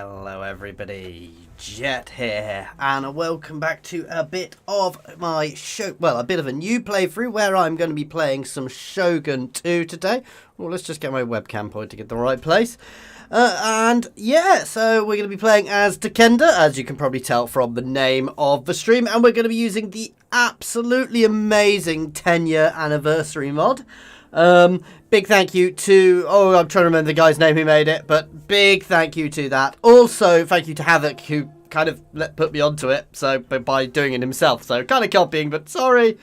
Hello everybody, Jet here, and welcome back to a bit of my show, well, a bit of a new playthrough where I'm going to be playing some Shogun 2 today. Well, let's just get my webcam pointing at the right place. And yeah, so we're going to be playing as Takeda, as you can probably tell from the name of the stream, and we're going to be using the absolutely amazing 10-year anniversary mod. Big thank you to, I'm trying to remember the guy's name who made it, but big thank you to that. Also, thank you to Havoc, who kind of put me onto it, so by doing it himself. So kind of copying, but sorry.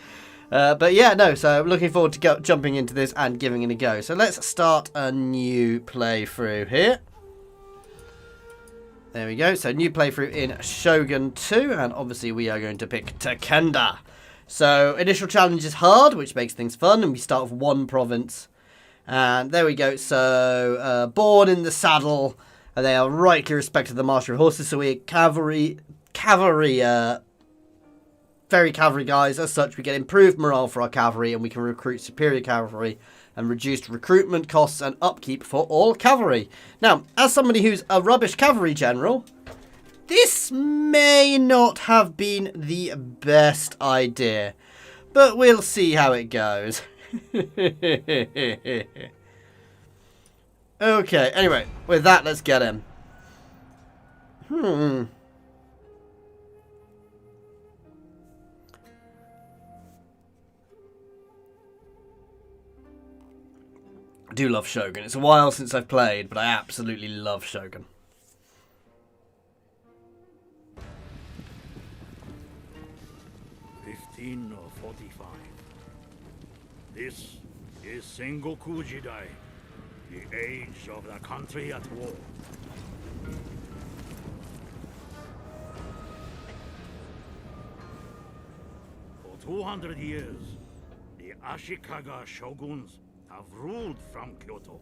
But yeah, no, so I'm looking forward to jumping into this and giving it a go. So let's start a new playthrough here. There we go. So new playthrough in Shogun 2, and obviously we are going to pick Takeda. So initial challenge is hard, which makes things fun, and we start with one province. And there we go. So born in the saddle, and they are rightly respected the master of horses. So we're cavalry, very cavalry guys. As such, we get improved morale for our cavalry, and we can recruit superior cavalry and reduced recruitment costs and upkeep for all cavalry. Now, as somebody who's a rubbish cavalry general, this may not have been the best idea, but we'll see how it goes. Okay, anyway, with that, let's get him. I do love Shogun. It's a while since I've played, but I absolutely love Shogun. Or 45. This is Sengoku Jidai, the age of the country at war. For 200 years, the Ashikaga shoguns have ruled from Kyoto.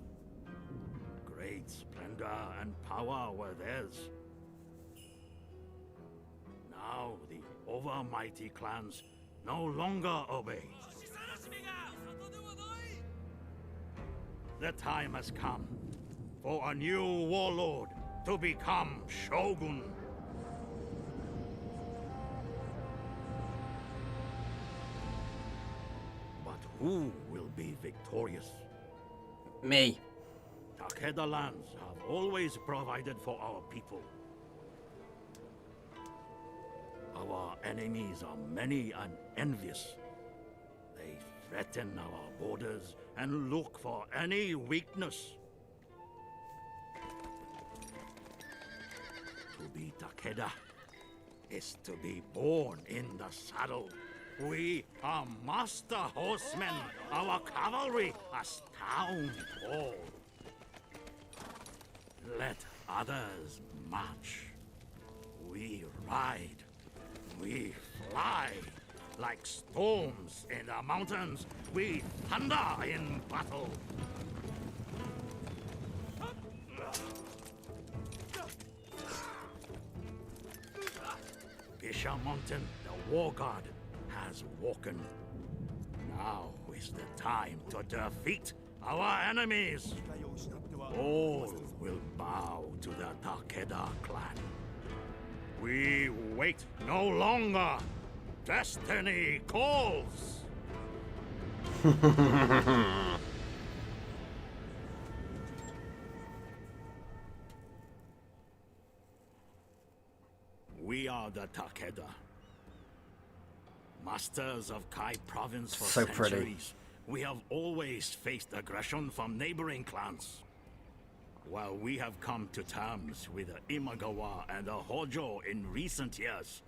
Great splendor and power were theirs. Now the overmighty clans no longer obey. The time has come for a new warlord to become Shogun. But who will be victorious? Me. Takeda lands have always provided for our people. Our enemies are many and envious. They threaten our borders and look for any weakness. To be Takeda is to be born in the saddle. We are master horsemen. Our cavalry astound all. Let others march. We ride. We fly like storms in the mountains. We thunder in battle. Bisha Mountain, the war god, has woken. Now is the time to defeat our enemies. All will bow to the Takeda clan. We wait no longer. Destiny calls. We are the Takeda, masters of Kai province for So centuries. pretty. We have always faced aggression from neighboring clans. While we have come to terms with the Imagawa and the Hojo in recent years,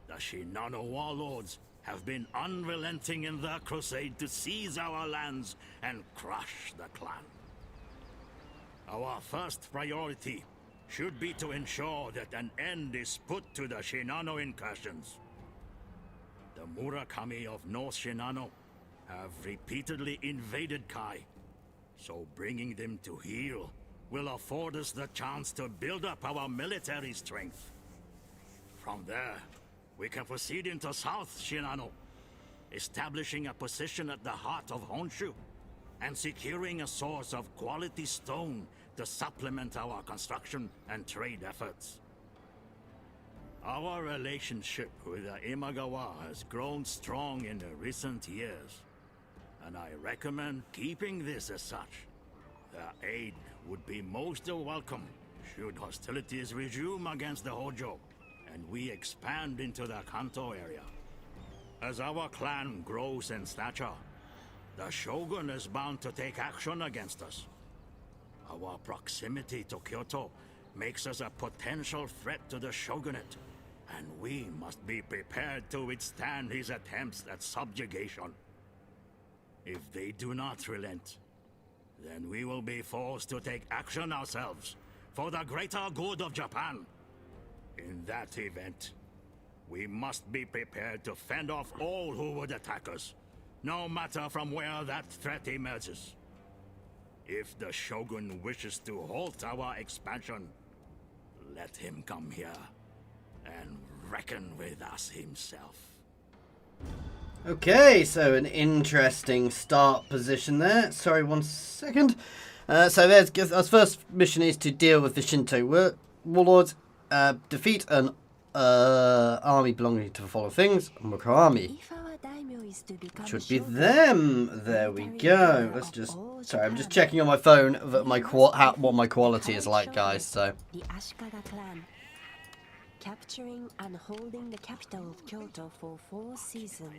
the Shinano warlords have been unrelenting in their crusade to seize our lands and crush the clan. Our first priority should be to ensure that an end is put to the Shinano incursions. The Murakami of North Shinano have repeatedly invaded Kai, so bringing them to heel will afford us the chance to build up our military strength. From there, we can proceed into South Shinano, establishing a position at the heart of Honshu, and securing a source of quality stone to supplement our construction and trade efforts. Our relationship with the Imagawa has grown strong in the recent years, and I recommend keeping this as such. The aid would be most welcome should hostilities resume against the Hojo, and we expand into the Kanto area. As our clan grows in stature, the Shogun is bound to take action against us. Our proximity to Kyoto makes us a potential threat to the Shogunate, and we must be prepared to withstand his attempts at subjugation. If they do not relent, then we will be forced to take action ourselves for the greater good of Japan. In that event, we must be prepared to fend off all who would attack us, no matter from where that threat emerges. If the Shogun wishes to halt our expansion, let him come here and reckon with us himself. Okay, so an interesting start position there. Sorry, 1 second. So there's our first mission is to deal with the Shinto warlords, defeat an army belonging to the following things. Mukarami. Should be them. There we go. Let's just. Sorry, I'm just checking on my phone that what my quality is like, guys. So. The Ashikaga clan, capturing and holding the capital of Kyoto for 4 seasons.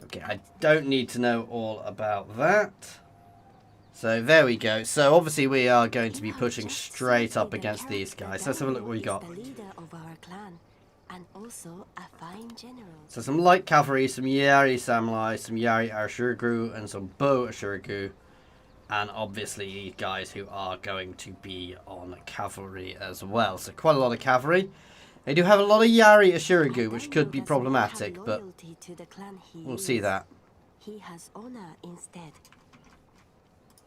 Okay, I don't need to know all about that. So there we go. So obviously we are going to be pushing straight up against these guys. Let's have a look what we got. The leader of our clan, and also a fine general. So some light cavalry, some Yari samurai, some Yari Ashuragu, and some Bo Ashuragu. And obviously guys who are going to be on cavalry as well. So quite a lot of cavalry. They do have a lot of Yari Ashuragu, which could be problematic, but we'll see that. He has honor instead.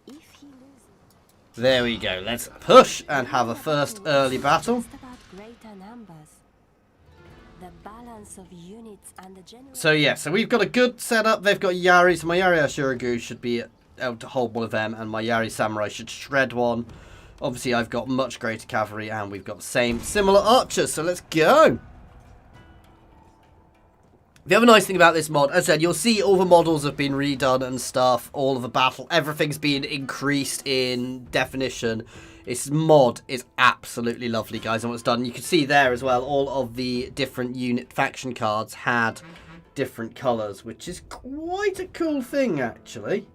If he loses, There we go. Let's push and have a first early battle. just about greater numbers. The balance of units and the general. So yeah, so we've got a good setup. They've got Yari, so my Yari Ashuragu should be able to hold one of them, and my Yari Samurai should shred one. Obviously, I've got much greater cavalry, and we've got the similar archers, so let's go! The other nice thing about this mod, as I said, you'll see all the models have been redone and stuff, all of the battle, everything's been increased in definition. This mod is absolutely lovely, guys, and what's done. You can see there as well, all of the different unit faction cards had different colours, which is quite a cool thing, actually.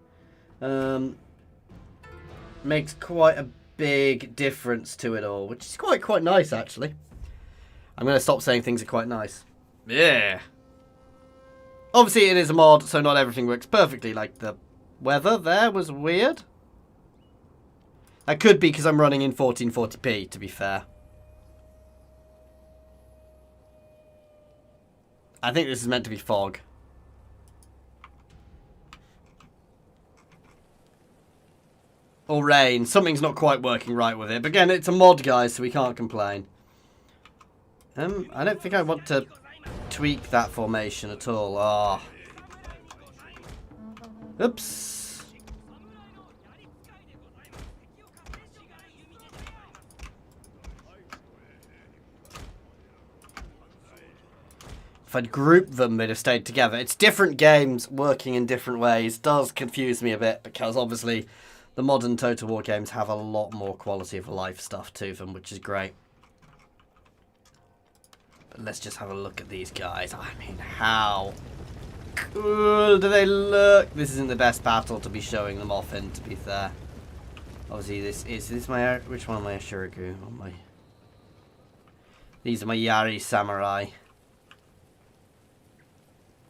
Makes quite a big difference to it all, which is quite nice, actually. I'm going to stop saying things are quite nice. Yeah. Obviously, it is a mod, so not everything works perfectly. Like, the weather there was weird. That could be because I'm running in 1440p, to be fair. I think this is meant to be fog. Or rain. Something's not quite working right with it. But again, it's a mod, guys, so we can't complain. I don't think I want to tweak that formation at all. Ah. Oops. If I'd grouped them, they'd have stayed together. It's different games working in different ways. Does confuse me a bit because obviously the modern Total War games have a lot more quality of life stuff to them, which is great. But let's just have a look at these guys. I mean, how cool do they look? This isn't the best battle to be showing them off in, to be fair. Obviously, this my... Which one am I? Ashuragu? Oh my... These are my Yari Samurai.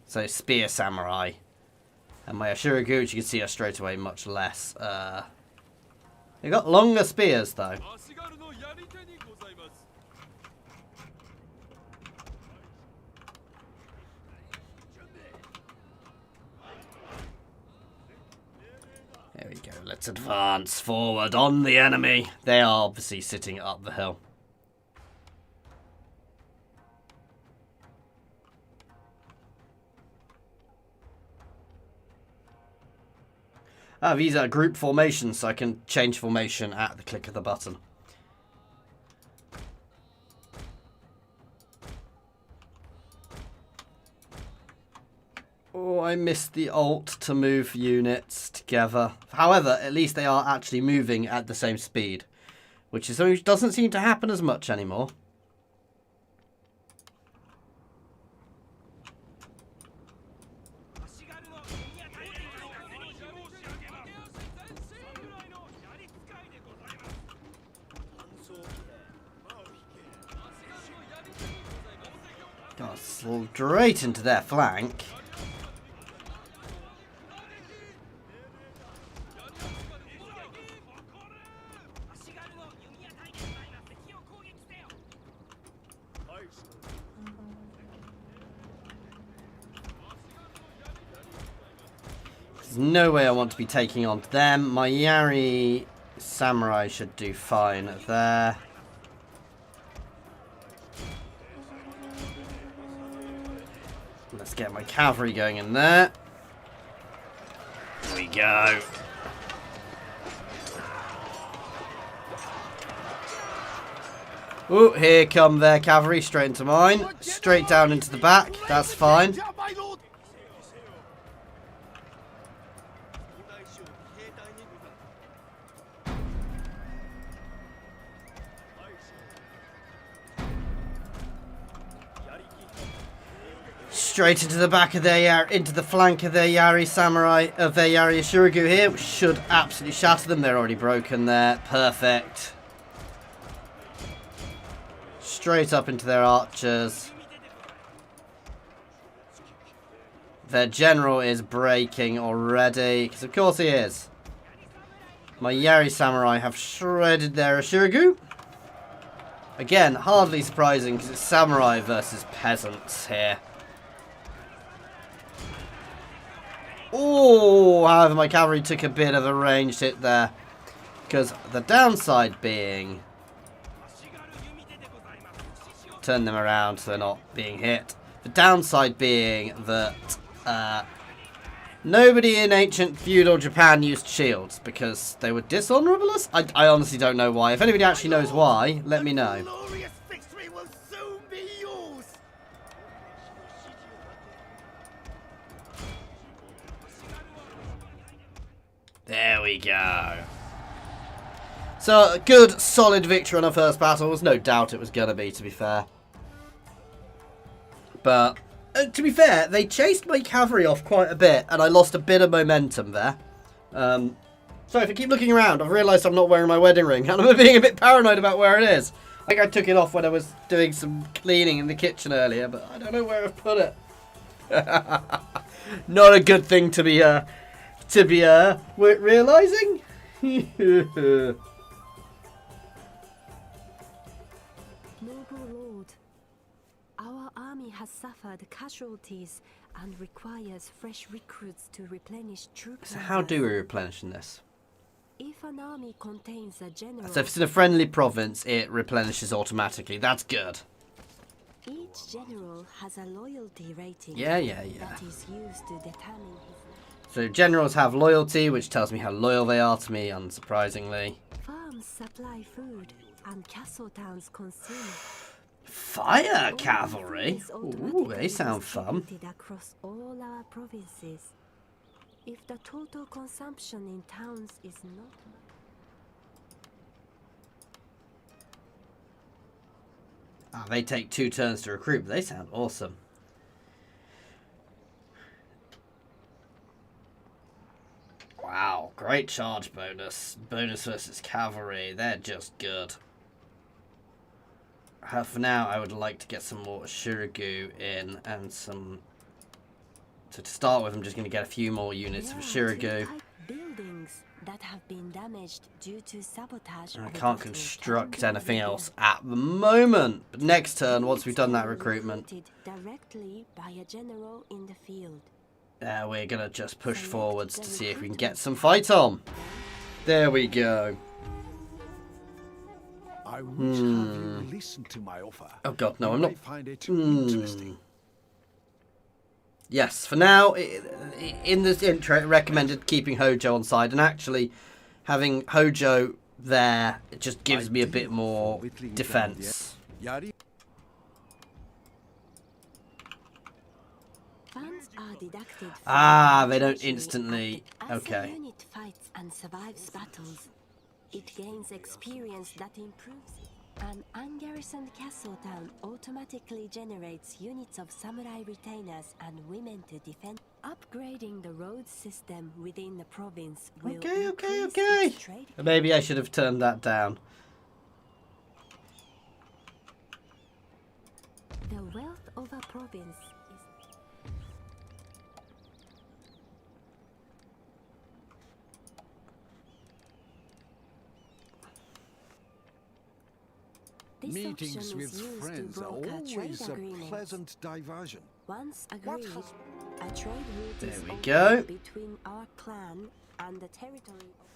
So, Spear Samurai. And my Ashuragu, which you can see are straight away much less. They got longer spears, though. There we go. Let's advance forward on the enemy. They are obviously sitting up the hill. These are group formations, so I can change formation at the click of the button. Oh, I missed the alt to move units together. However, at least they are actually moving at the same speed, which is something which doesn't seem to happen as much anymore. Got straight into their flank. There's no way I want to be taking on them. My Yari Samurai should do fine there. Let's get my cavalry going in there. Here we go. Oh, here come their cavalry straight into mine. Straight down into the back. That's fine. Straight into the back of their into the flank of their Yari Samurai, of their Yari Ashuragu here, which should absolutely shatter them. They're already broken there. Perfect. Straight up into their archers. Their general is breaking already, because of course he is. My Yari Samurai have shredded their Ashuragu. Again, hardly surprising, because it's samurai versus peasants here. Oh, however, my cavalry took a bit of a ranged hit there. Because the downside being... Turn them around so they're not being hit. The downside being that nobody in ancient feudal Japan used shields because they were dishonorable. I honestly don't know why. If anybody actually knows why, let me know. There we go. So, a good, solid victory on our first battle. There was no doubt it was going to be, to be fair. But, to be fair, they chased my cavalry off quite a bit, and I lost a bit of momentum there. So, if I keep looking around, I've realised I'm not wearing my wedding ring, and I'm being a bit paranoid about where it is. I think I took it off when I was doing some cleaning in the kitchen earlier, but I don't know where I've put it. Not a good thing to be realising. Our army has suffered casualties and requires fresh recruits to replenish troops. So how do we replenish in this? If an army contains a general... So if it's in a friendly province, it replenishes automatically. That's good. Each general has a loyalty rating. Yeah. That is used to determine his... So generals have loyalty, which tells me how loyal they are to me, unsurprisingly. Farms supply food and castle towns consume. Fire cavalry? Ooh, they sound fun. Across all our provinces. If the total consumption in towns is not... They take 2 turns to recruit, but they sound awesome. Wow, great charge bonus. Bonus versus cavalry, they're just good. For now, I would like to get some more Ashuragu in and some... So to start with, I'm just going to get a few more units of Ashuragu. Buildings that have been damaged due to sabotage. I can't construct anything else at the moment. But next turn, once we've done that recruitment, directly by a general in the field. We're going to just push forwards to see if we can get some fight on. There we go. I wish have you listen to my offer. Oh god, no, I'm not. Find it interesting. Yes, for now, in this intro, it recommended keeping Hojo on side, and actually having Hojo there, it just gives me a bit more defense. Funds are deducted from Ah, they don't treasury instantly. as Okay. a unit fights and survives battles. It gains experience that improves it. An ungarrisoned castle town automatically generates units of samurai retainers and women to defend. Upgrading the road system within the province will increase its trade. Maybe I should have turned that down. The wealth of a province is... This Meetings option with is used friends to are broker always trade a agreements. pleasant diversion. Once agreed, a trade route There is we opened go. between our clan and the territory of...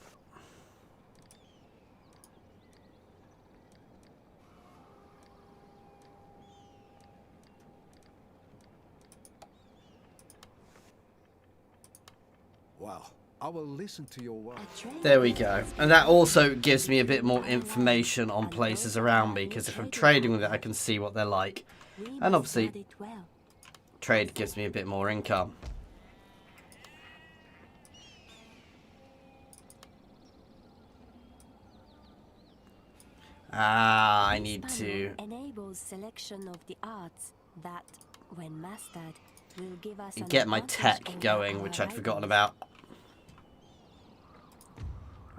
Well, I will listen to your words. There we go. And that also gives me a bit more information on places around me, because if I'm trading with it, I can see what they're like. And obviously, trade gives me a bit more income. Ah, I need to enables selection of the arts that, when mastered, will give us an get my advantage tech over going, our which I'd forgotten rivals. about.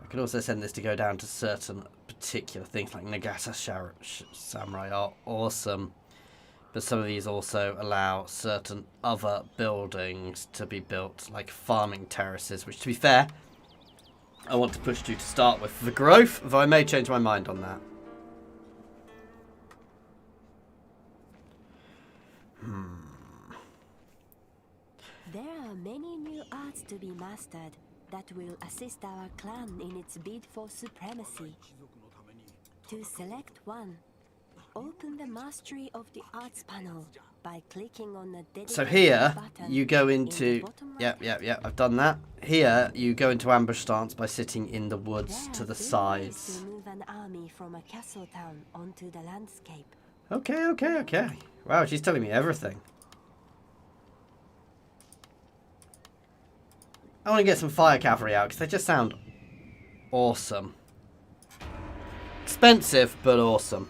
I can also send this to go down to certain particular things, like Nagata Samurai are awesome. But some of these also allow certain other buildings to be built, like farming terraces, which, to be fair, I want to push to start with for growth, though I may change my mind on that. There are many new arts to be mastered that will assist our clan in its bid for supremacy. To select one, open the Mastery of the Arts panel by clicking on the dedicated So here, button you go in the into... bottom Yep, right. I've done that. Here, you go into ambush stance by sitting in the woods There to are the 3 ways sides. to move an army from a castle town onto the landscape. Okay. Wow, she's telling me everything. I want to get some fire cavalry out, because they just sound awesome. Expensive, but awesome.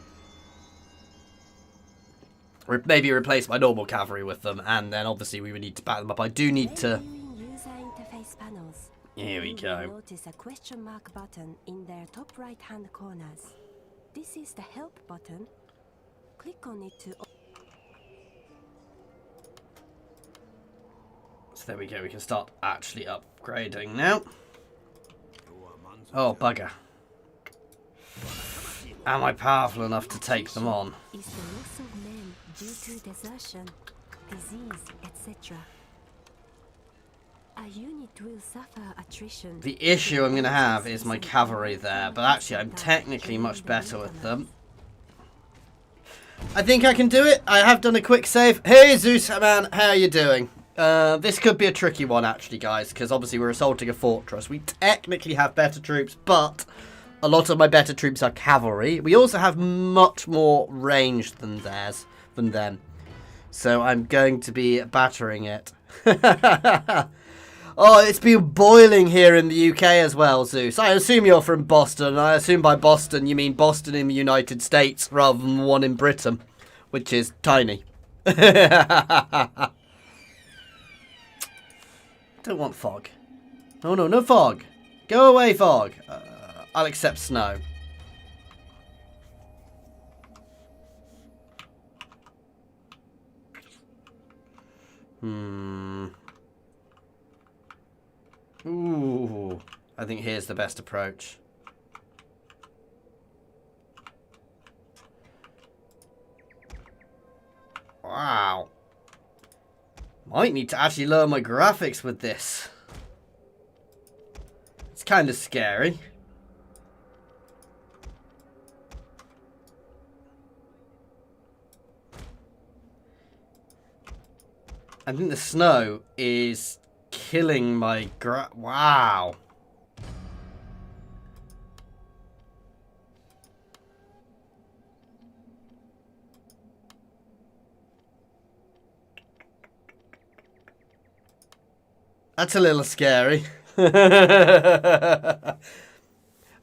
Maybe replace my normal cavalry with them, and then obviously we would need to back them up. I do need to... Reviewing user interface panels. Here we You will go. notice a question mark button in their top right hand corners. This is the help button. Click on it to... So there we go, we can start actually upgrading now. Oh, bugger. Am I powerful enough to take them on? Is the loss of men due to desertion, disease, etc. A unit will suffer attrition. The issue I'm going to have is my cavalry there, but actually I'm technically much better with them. I think I can do it. I have done a quick save. Hey Zeus, man, how are you doing? This could be a tricky one actually, guys, because obviously we're assaulting a fortress. We technically have better troops, but a lot of my better troops are cavalry. We also have much more range than them. So I'm going to be battering it. Oh, it's been boiling here in the UK as well, Zeus. I assume you're from Boston. I assume by Boston you mean Boston in the United States rather than one in Britain, which is tiny. Don't want fog. Oh no, no fog. Go away, fog. I'll accept snow. Ooh, I think here's the best approach. Wow. Might need to actually lower my graphics with this. It's kind of scary. I think the snow is killing my wow. That's a little scary.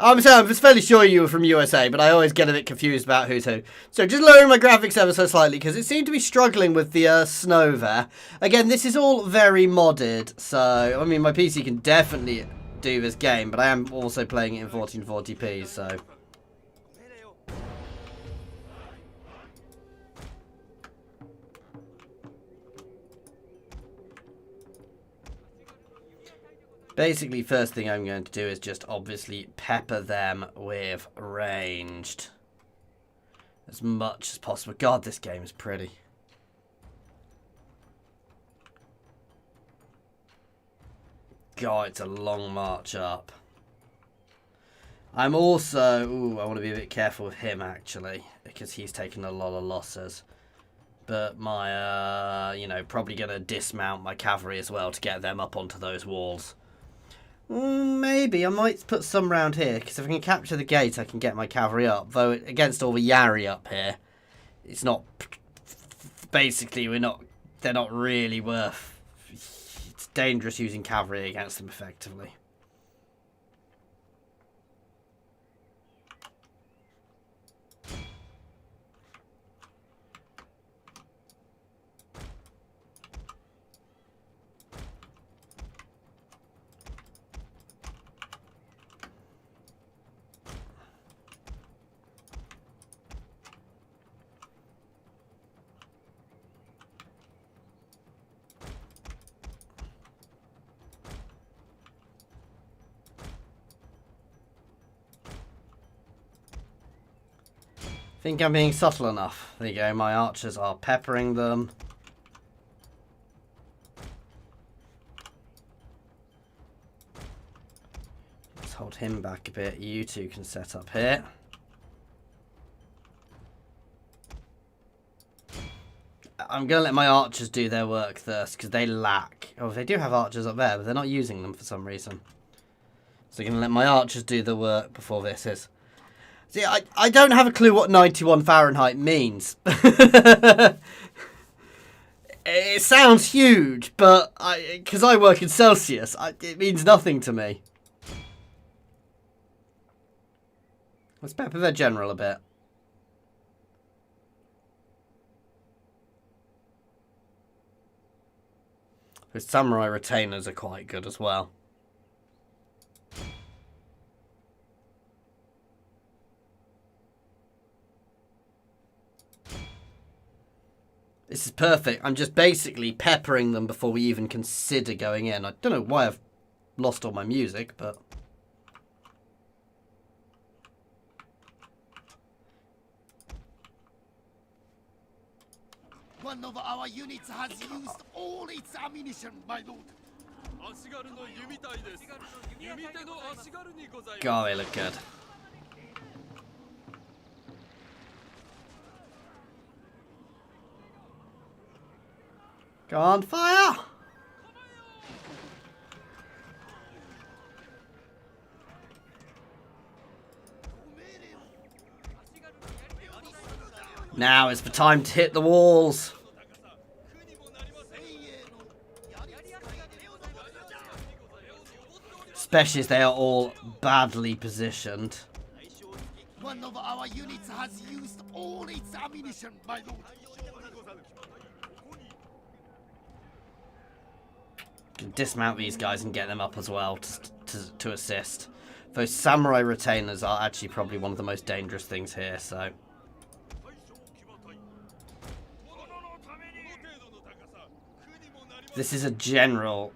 I'm fairly sure you were from USA, but I always get a bit confused about who's who. So just lowering my graphics ever so slightly, because it seemed to be struggling with the snow there. Again, this is all very modded, so, I mean, my PC can definitely do this game, but I am also playing it in 1440p, so... Basically, first thing I'm going to do is just obviously pepper them with ranged. As much as possible. God, this game is pretty. God, it's a long march up. I'm also... Ooh, I want to be a bit careful with him, actually. Because he's taken a lot of losses. But my, you know, probably going to dismount my cavalry as well to get them up onto those walls. Maybe I might put some round here, because if I can capture the gate I can get my cavalry up, though against all the Yari up here it's not, basically they're not really worth, it's dangerous using cavalry against them effectively. Think I'm being subtle enough. There you go, my archers are peppering them. Let's hold him back a bit. You two can set up here. I'm going to let my archers do their work first, because they lack... Oh, they do have archers up there, but they're not using them for some reason. So I'm going to let my archers do the work before this is... See, I don't have a clue what 91 Fahrenheit means. It sounds huge, but because I work in Celsius, it means nothing to me. Let's pepper their general a bit. Those samurai retainers are quite good as well. This is perfect. I'm just basically peppering them before we even consider going in. I don't know why I've lost all my music, but... One of our units has used all its ammunition, my lord. God, they look good. Go on, fire! Now is the time to hit the walls. Especially as they are all badly positioned. One of our units has used all its ammunition, my lord. Dismount these guys and get them up as well to assist. Those samurai retainers are actually probably one of the most dangerous things here, so... This is a general.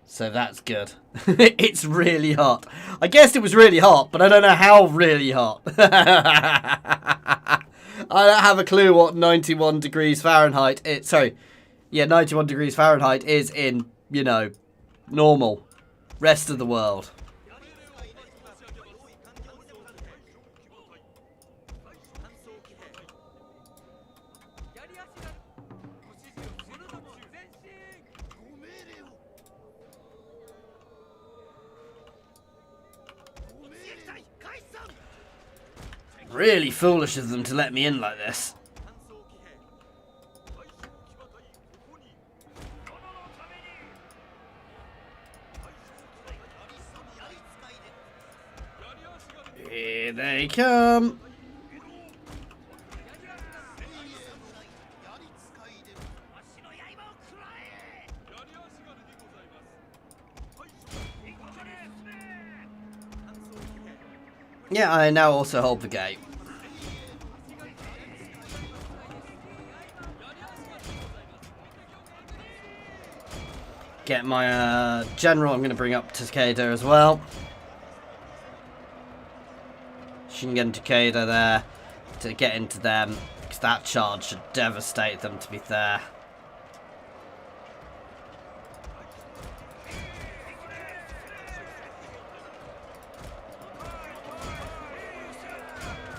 So that's good. It's really hot. I guessed it was really hot, but I don't know how really hot. I don't have a clue what 91 degrees Fahrenheit is. Sorry. Yeah, 91 degrees Fahrenheit is in, you know, normal. Rest of the world. Really foolish of them to let me in like this. Here they come. Yeah, I now also hold the gate. Get my general, I'm going to bring up Takeda as well. Shingen and Takeda there to get into them, because that charge should devastate them, to be fair.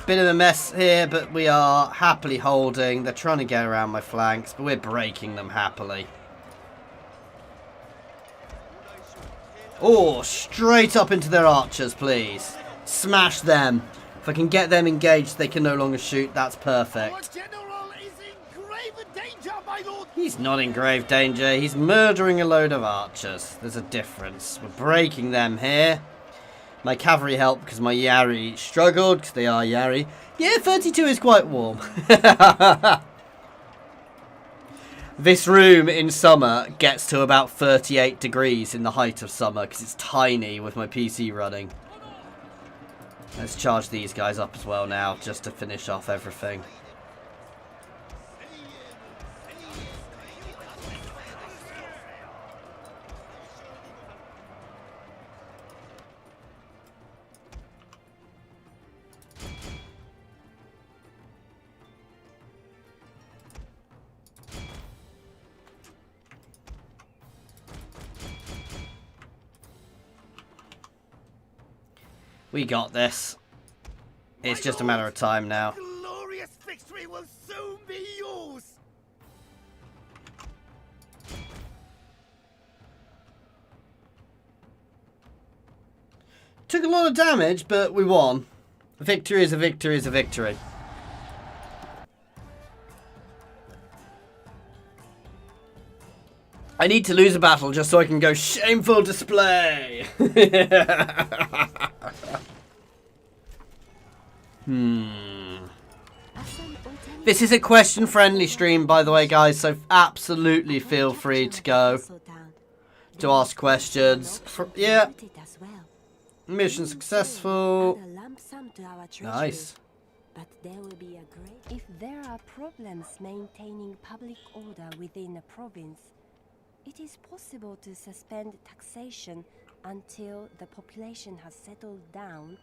Bit of a mess here, but we are happily holding. They're trying to get around my flanks, but we're breaking them happily. Oh, straight up into their archers, please. Smash them. If I can get them engaged, they can no longer shoot. That's perfect. Our general is in grave danger, my lord. He's not in grave danger. He's murdering a load of archers. There's a difference. We're breaking them here. My cavalry helped because my Yari struggled, because they are Yari. Yeah, 32 is quite warm. This room in summer gets to about 38 degrees in the height of summer because it's tiny with my PC running. Let's charge these guys up as well now just to finish off everything. We got this. It's just a matter of time now. Glorious victory will soon be yours. Took a lot of damage, but we won. A victory is a victory is a victory. I need to lose a battle just so I can go shameful display. This is a question-friendly stream, by the way, guys, so absolutely feel free to go to ask questions. Yeah. Mission successful. Nice. But there will be a great... If there are problems maintaining public order within a province, it is possible to suspend taxation until the population has settled down,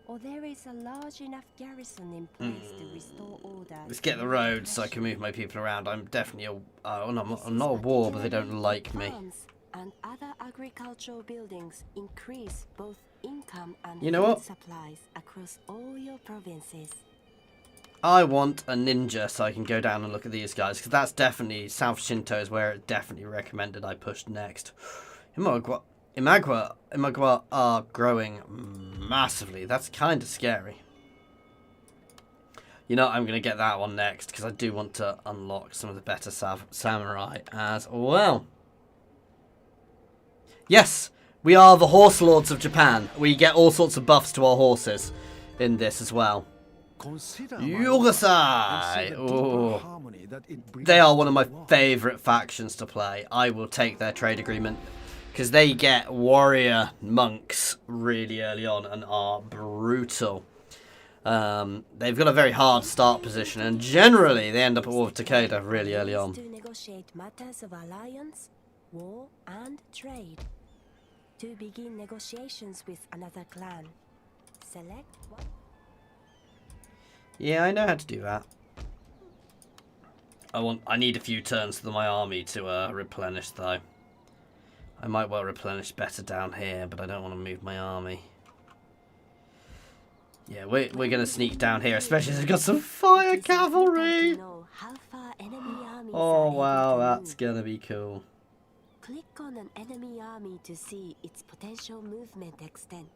or there is a large enough garrison in place to restore order. Let's get the roads so I can move my people around. I'm definitely I'm not a war, but they don't like me. And other agricultural buildings increase both income and You know what? supplies across all your provinces. I want a ninja so I can go down and look at these guys, because that's definitely South Shinto is where it definitely recommended I pushed next. Imagwa are growing massively. That's kind of scary. You know, I'm going to get that one next because I do want to unlock some of the better samurai as well. Yes, we are the horse lords of Japan. We get all sorts of buffs to our horses in this as well. Yogasai! Oh. They are one of my favourite factions to play. I will take their trade agreement because they get warrior monks really early on and are brutal. They've got a very hard start position and generally they end up at war with Takeda really early on. To negotiate matters of alliance, war, and trade. To begin negotiations with another clan. Select one. Yeah, I know how to do that. I need a few turns for my army to replenish though. I might well replenish better down here, but I don't want to move my army. Yeah, we're going to sneak down here, especially as I've got some fire cavalry. Oh wow, that's going to be cool. Click on an enemy army to see its potential movement extent.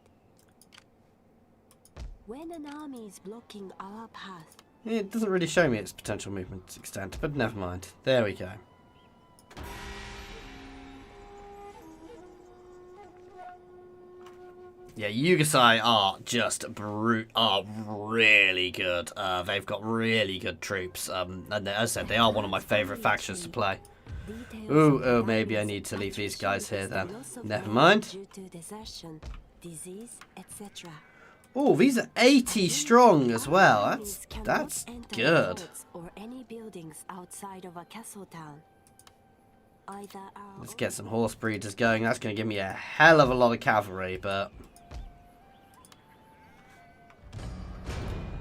When an army is blocking our path, It doesn't really show me its potential movement extent, but never mind. There we go. Yeah, Yugasai are just are really good. They've got really good troops. And as I said, they are one of my favourite factions to play. Oh, maybe I need to leave these guys here then. Never mind. due to desertion, disease, etc. Oh, these are 80 strong as well. That's good. Forts or any buildings outside of a castle town. Either our Let's get some horse breeders going. That's going to give me a hell of a lot of cavalry, but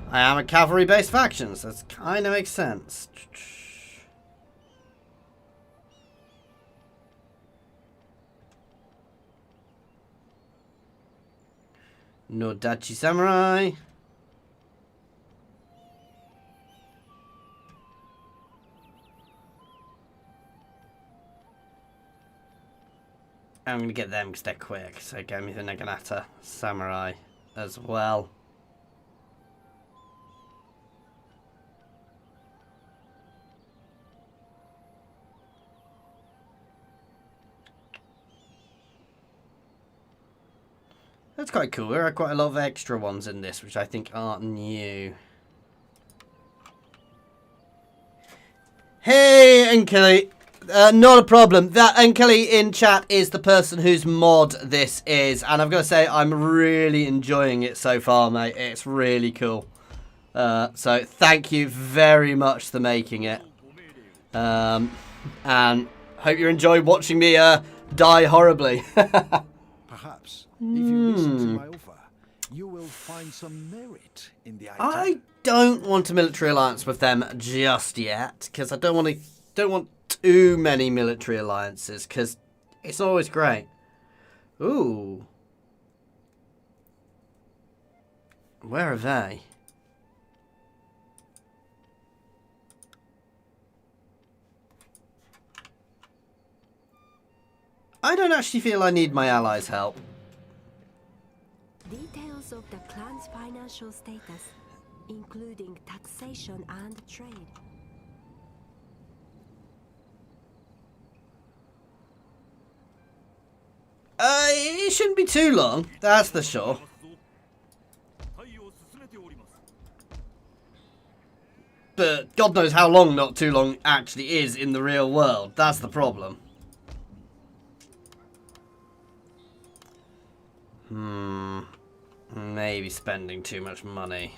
I am a cavalry-based faction, so that kind of makes sense. No Dachi Samurai. I'm going to get them because they're quick. So get me the Naginata Samurai as well. That's quite cool. There are quite a lot of extra ones in this, which I think aren't new. Hey, Unkeli. Not a problem. That Unkeli in chat is the person whose mod this is. And I've got to say, I'm really enjoying it so far, mate. It's really cool. So thank you very much for making it. And hope you enjoy watching me die horribly. Perhaps, if you listen to my offer, you will find some merit in the idea. I don't want a military alliance with them just yet, because I don't want too many military alliances, because it's always great. Ooh. Where are they? I don't actually feel I need my allies' help. details of the clan's financial status, including taxation and trade. It shouldn't be too long, that's for sure. But God knows how long not too long actually is in the real world. That's the problem. Maybe spending too much money.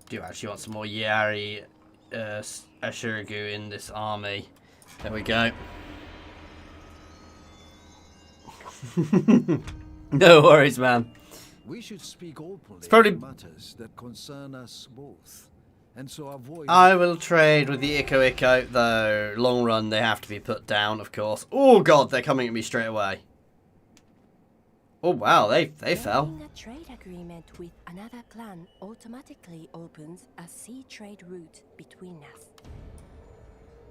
Do you actually want some more Yari Ashuragu in this army? There we go. No worries, man. We should speak openly probably- on matters that concern us both, and so avoid. I will trade with the Ikko Ikki, though long run they have to be put down, of course. Oh God, they're coming at me straight away. Oh wow, they fell. Making a trade agreement with another clan automatically opens a sea trade route between us.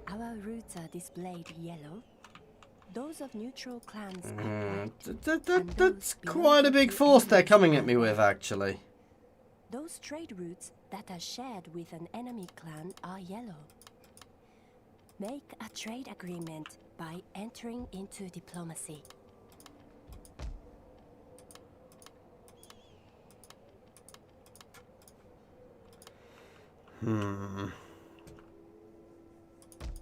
Our routes are displayed yellow. Those of neutral clans are white. That's quite a big force they're coming at me with, actually. Those trade routes that are shared with an enemy clan are yellow. Make a trade agreement by entering into diplomacy.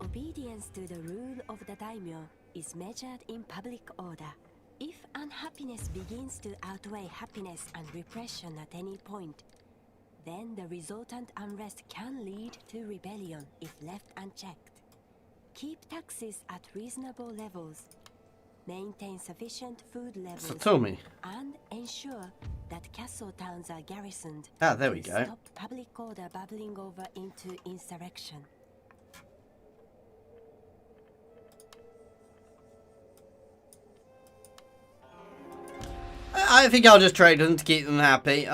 Obedience to the rule of the daimyo is measured in public order. If unhappiness begins to outweigh happiness and repression at any point, then the resultant unrest can lead to rebellion if left unchecked. Keep taxes at reasonable levels, maintain sufficient food levels, So tell me. and ensure that castle towns are garrisoned. Ah, there we to go. Stop public order bubbling over into insurrection. I think I'll just trade them to keep them happy.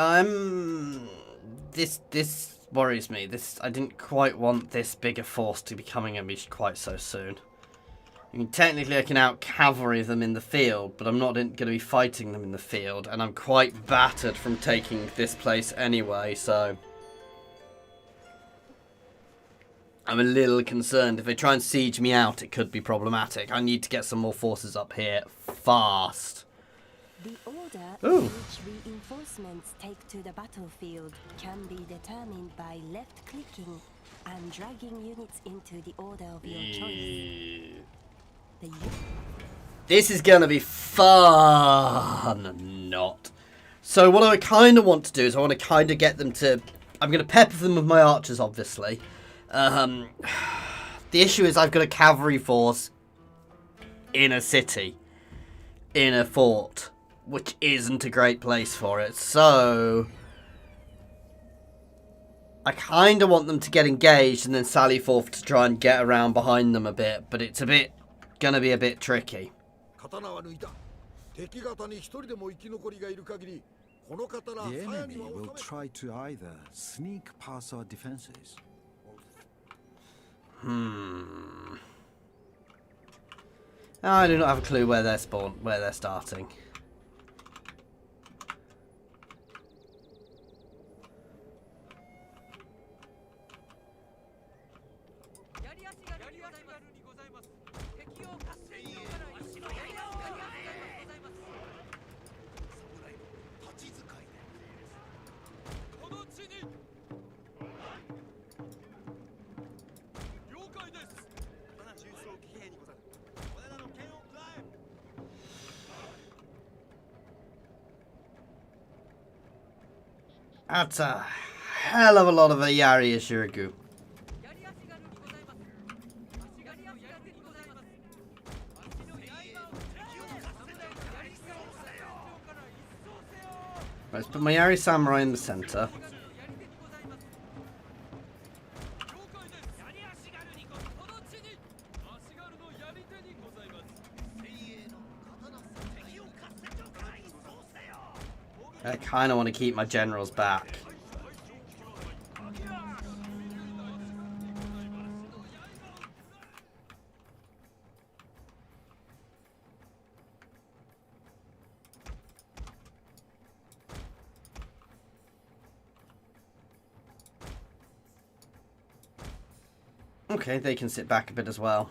This worries me. I didn't quite want this bigger force to be coming at me quite so soon. I mean, technically I can out-cavalry them in the field, but I'm not going to be fighting them in the field, and I'm quite battered from taking this place anyway, so... I'm a little concerned. If they try and siege me out, it could be problematic. I need to get some more forces up here fast. The order Ooh. in which reinforcements take to the battlefield can be determined by left-clicking and dragging units into the order of your choice. This is going to be fun. Not. So what I kind of want to do is I want to kind of get them to... I'm going to pepper them with my archers, obviously. The issue is I've got a cavalry force in a city. In a fort. Which isn't a great place for it. So... I kind of want them to get engaged and then sally forth to try and get around behind them a bit. But it's going to be a bit tricky. The enemy will try to either sneak past our defenses. I do not have a clue where they're starting. That's a hell of a lot of a Yari Ishirigu. Let's put my Yari Samurai in the center. I kind of want to keep my generals back. Okay, they can sit back a bit as well.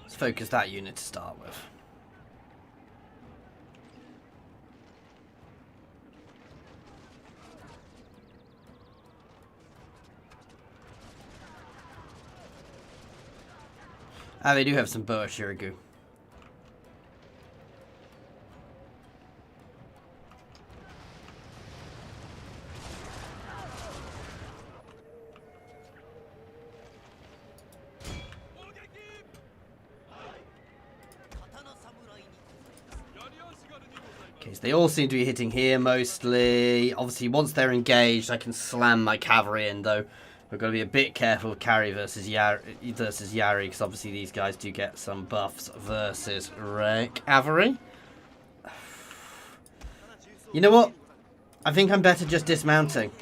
Let's focus that unit to start with. Ah, they do have some Boa Shirigu. Okay, so they all seem to be hitting here mostly. Obviously, once they're engaged, I can slam my cavalry in, though. We've got to be a bit careful with Carry versus Yari, because obviously these guys do get some buffs versus cavalry. You know what? I think I'm better just dismounting.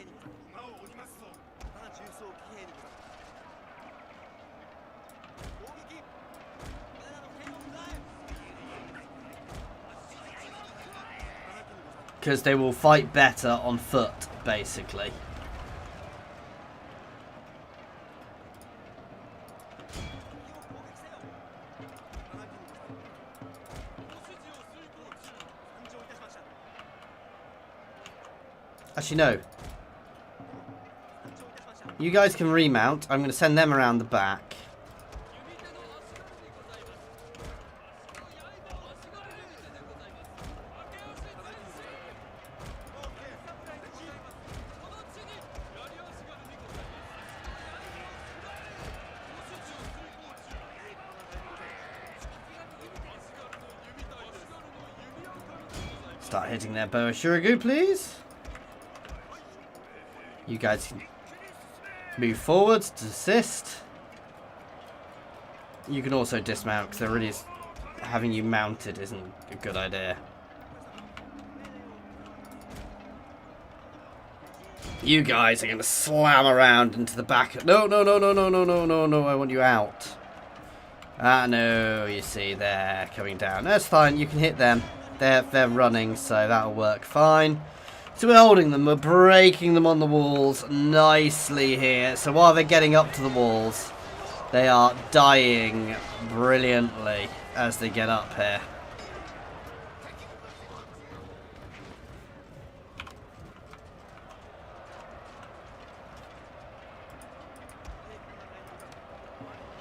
Because they will fight better on foot, basically. Actually, no. You guys can remount. I'm going to send them around the back. Start hitting their bow shurigu, please. You guys can move forwards to assist. You can also dismount because there really is, having you mounted isn't a good idea. You guys are going to slam around into the back. No, no, no, no, no, no, no, no, no. I want you out. Ah, no. You see, they're coming down. That's fine. You can hit them. They're running, so that'll work fine. So we're holding them. We're breaking them on the walls nicely here. So while they're getting up to the walls, they are dying brilliantly as they get up here.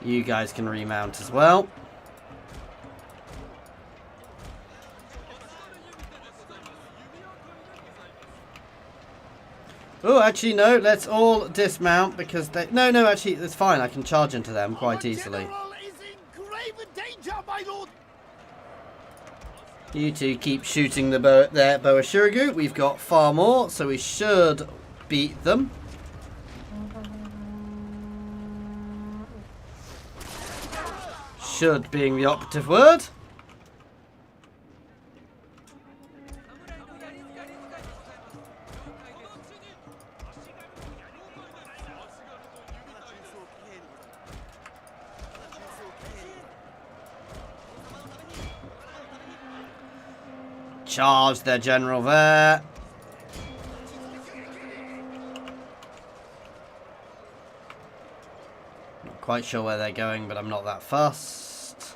You guys can remount as well. Oh, actually, no. Let's all dismount because they... No, no, actually, it's fine. I can charge into them quite easily. General is in grave danger, my lord. You two keep shooting their boa shurigu. We've got far more, so we should beat them. Should being the operative word. Charge their general there. Not quite sure where they're going, but I'm not that fussed.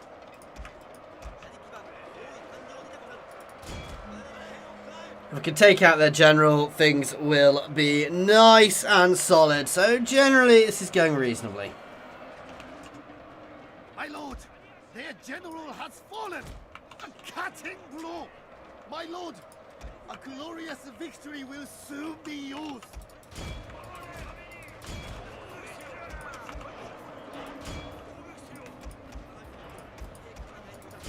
If we can take out their general, things will be nice and solid. So generally, this is going reasonably. My lord, their general has fallen. A cutting blow. My lord, a glorious victory will soon be yours.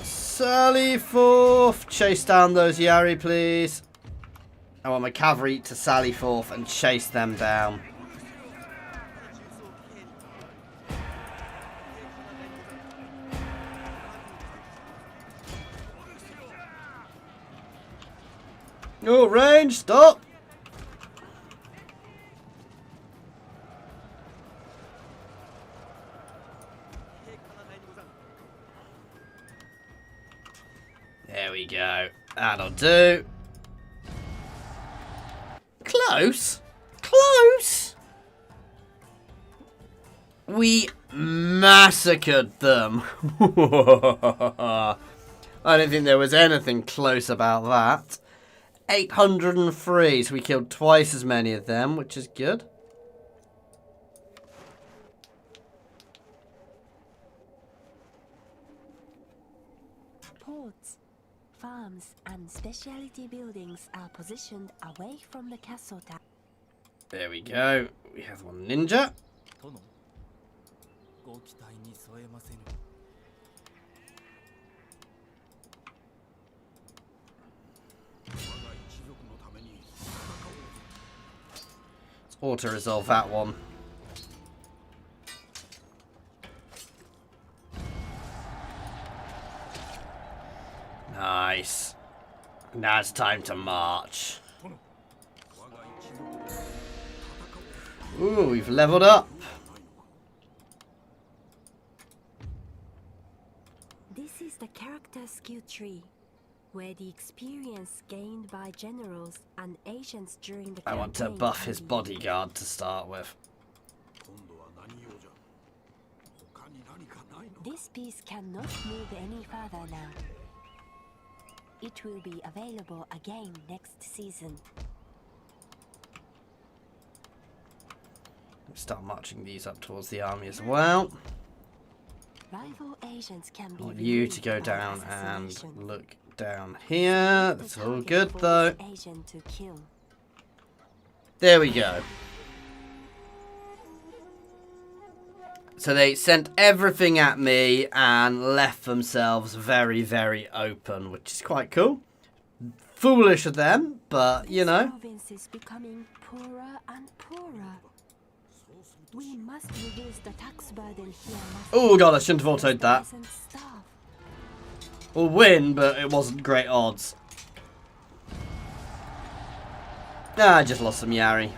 Sally forth. Chase down those Yari, please. I want my cavalry to sally forth and chase them down. Oh, range, stop! There we go. That'll do. Close? Close? We massacred them. I don't think there was anything close about that. 803, so we killed twice as many of them, which is good. Ports, farms, and specialty buildings are positioned away from the castle town. There we go. We have one ninja. Let's auto-resolve that one. Nice. Now it's time to march. Ooh, we've leveled up. This is the character skill tree, where the experience gained by generals and agents during the I want to campaign buff his can be bodyguard to start with. This piece cannot move any further now. It will be available again next season. Start marching these up towards the army as well. Rival agents can I be want you to removed go by down assassination. and look down here. That's all good though. Agent to kill. There we go. So they sent everything at me and left themselves very, very open, which is quite cool. foolish of them, but you know. This province is becoming poorer and poorer. We must reduce the tax burden here. Oh god, I shouldn't have autoed that. Peasant staff. We'll win, but it wasn't great odds. Ah, I just lost some Yari.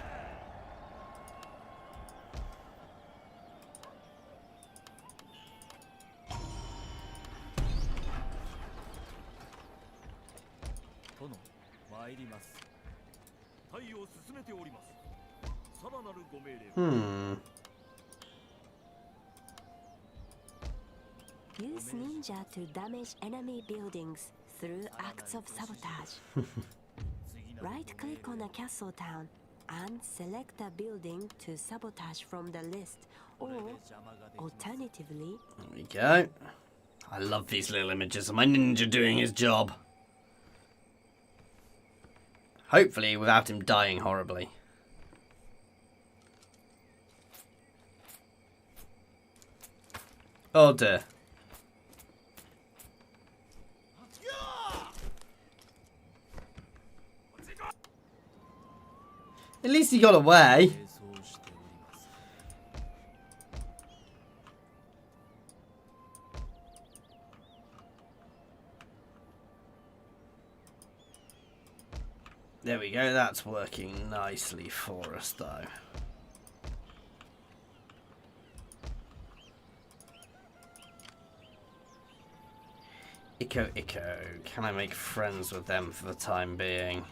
Use ninja to damage enemy buildings through acts of sabotage. Right-click on a castle town and select a building to sabotage from the list, or alternatively, There we go. I love these little images of my ninja doing his job. Hopefully without him dying horribly. Oh dear. At least he got away. There we go, that's working nicely for us though. Ikko Ikko, can I make friends with them for the time being?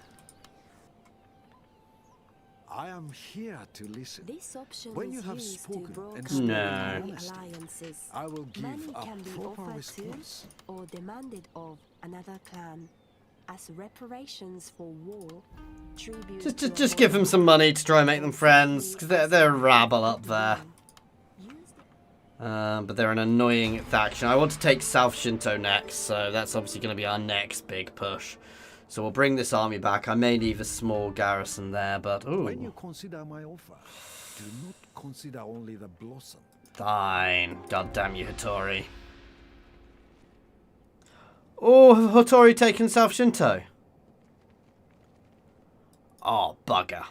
I am here to listen. this option When is you have used spoken to broker and spoken No. military honestly, alliances. I will give Money a can be proper offered response. to or demanded of another clan as reparations for war. Tribute to Just a give them some money to try and make them friends, because they're a rabble up there. But they're an annoying faction. I want to take South Shinto next, so that's obviously going to be our next big push. So we'll bring this army back. I may leave a small garrison there, but When you ooh, consider my offer, do not consider only the blossom. fine. God damn you, Hatori. Oh, have Hatori taken South Shinto? Oh, bugger.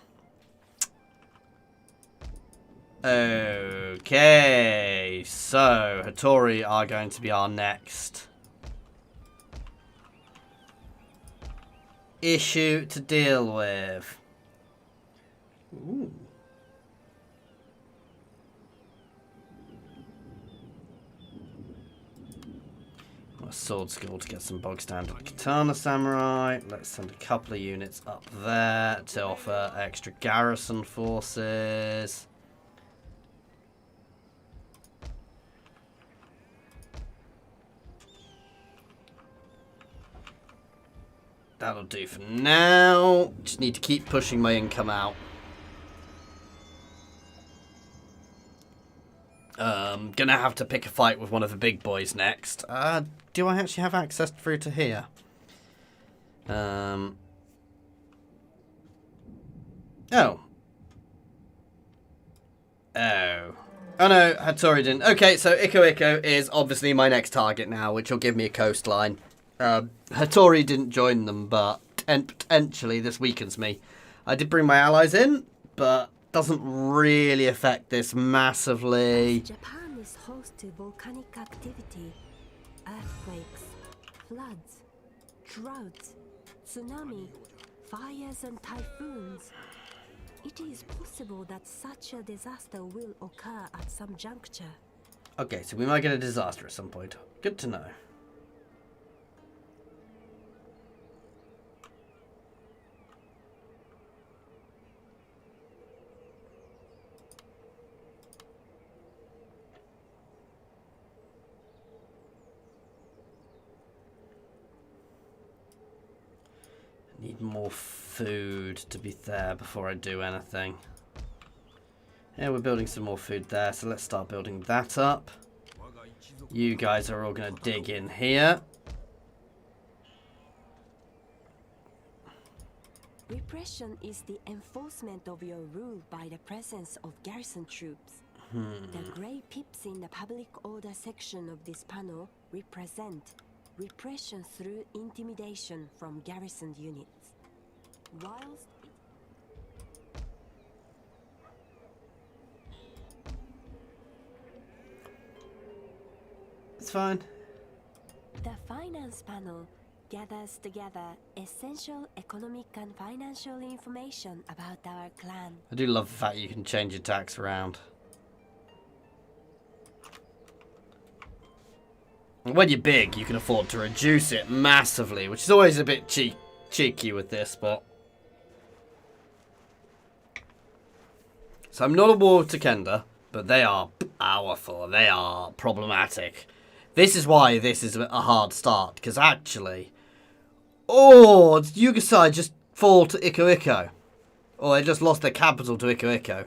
Okay, so Hatori are going to be our next issue to deal with. Ooh. A sword skill to get some bog standard katana samurai. Let's send a couple of units up there to offer extra garrison forces. That'll do for now. Just need to keep pushing my income out. Gonna have to pick a fight with one of the big boys next. Do I actually have access through to here? Oh. Oh no, Hatori didn't. Okay, so Ikko Ikko is obviously my next target now, which will give me a coastline. Hatori didn't join them, but potentially this weakens me. I did bring my allies in, but doesn't really affect this massively. Japan is host to volcanic activity, earthquakes, floods, droughts, tsunami, fires and typhoons. It is possible that such a disaster will occur at some juncture. Okay, so we might get a disaster at some point. Good to know. Need more food to be there before I do anything. Yeah, we're building some more food there, so let's start building that up. You guys are all going to dig in here. Repression is the enforcement of your rule by the presence of garrison troops. The grey pips in the public order section of this panel represent repression through intimidation from garrisoned units. Whilst It's fine. the finance panel gathers together essential economic and financial information about our clan. I do love the fact you can change your tax around. When you're big, you can afford to reduce it massively, which is always a bit cheeky with this, but... So I'm not a war with Takeda, but they are powerful. They are problematic. This is why this is a hard start, because actually... Oh, Yugasai just fall to Ikko Ikki. Or they just lost their capital to Ikko Ikki.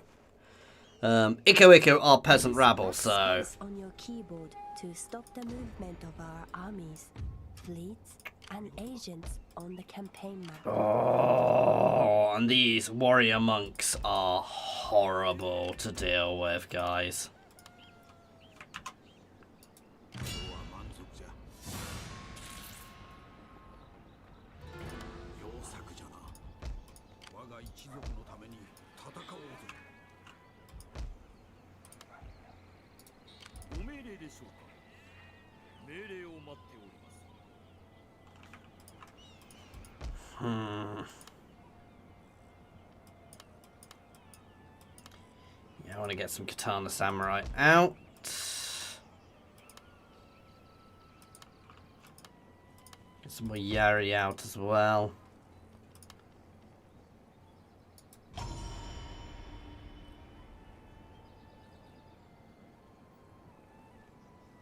Ikko Ikki are peasant rabble, so... On your keyboard to stop the movement of our armies, fleets, and agents on the campaign map. Oh, and these warrior monks are horrible to deal with, guys. Yeah, I want to get some Katana Samurai out. Get some more Yari out as well.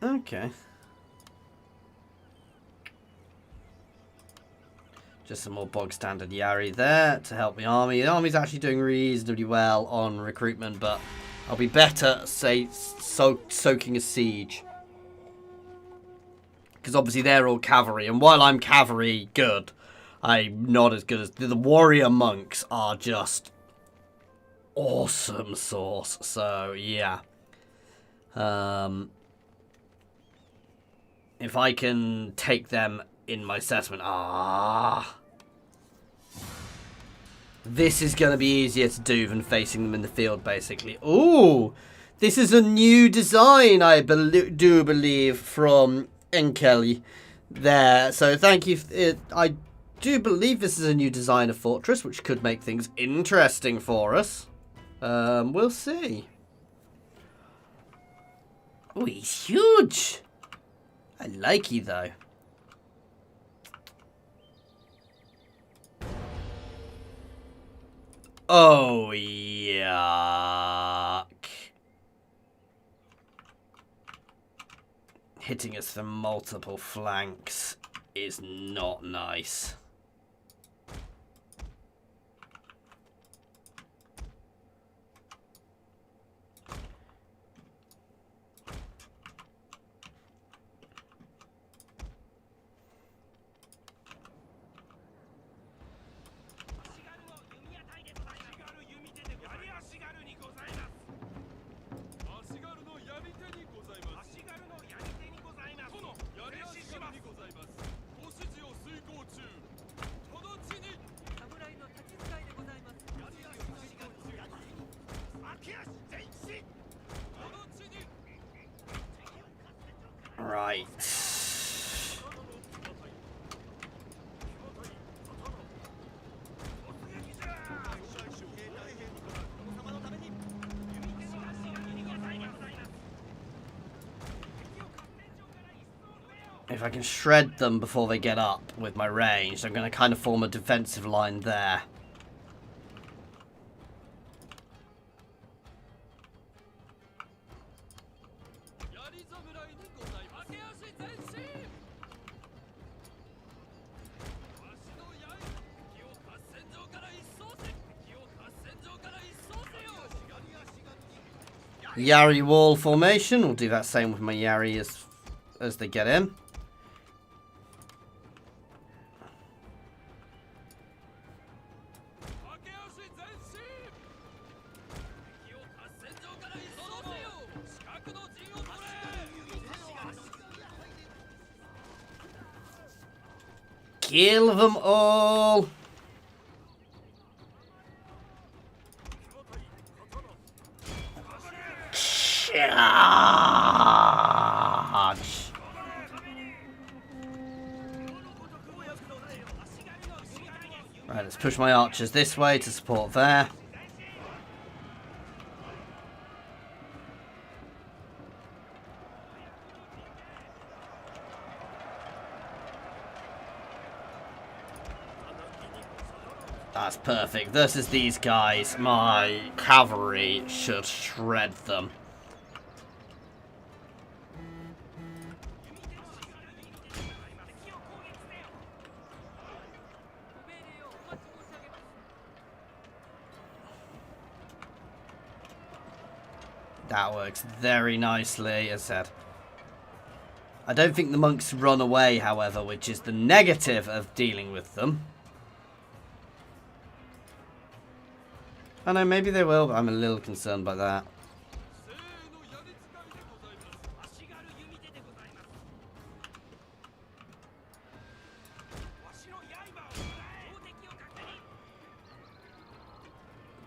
Okay. Just some more bog standard Yari there to help the army. The army's actually doing reasonably well on recruitment, but I'll be better, say, soaking a siege. Because obviously they're all cavalry, and while I'm cavalry good, I'm not as good as... The warrior monks are just awesome sauce, so yeah. If I can take them in my assessment... This is going to be easier to do than facing them in the field, basically. Ooh! This is a new design, I do believe, from Enkeli there. So thank you. I do believe this is a new design of Fortress, which could make things interesting for us. We'll see. Oh, he's huge! I like you, though. Oh, yuck. Hitting us from multiple flanks is not nice. Right. If I can shred them before they get up with my range, I'm going to kind of form a defensive line there. Yari wall formation. We'll do that same with my Yari as they get in. Kill them all. Charge. Right, let's push my archers this way to support there. That's perfect. Versus these guys, my cavalry should shred them. That works very nicely, as said. I don't think the monks run away, however, which is the negative of dealing with them. I know, maybe they will, but I'm a little concerned by that.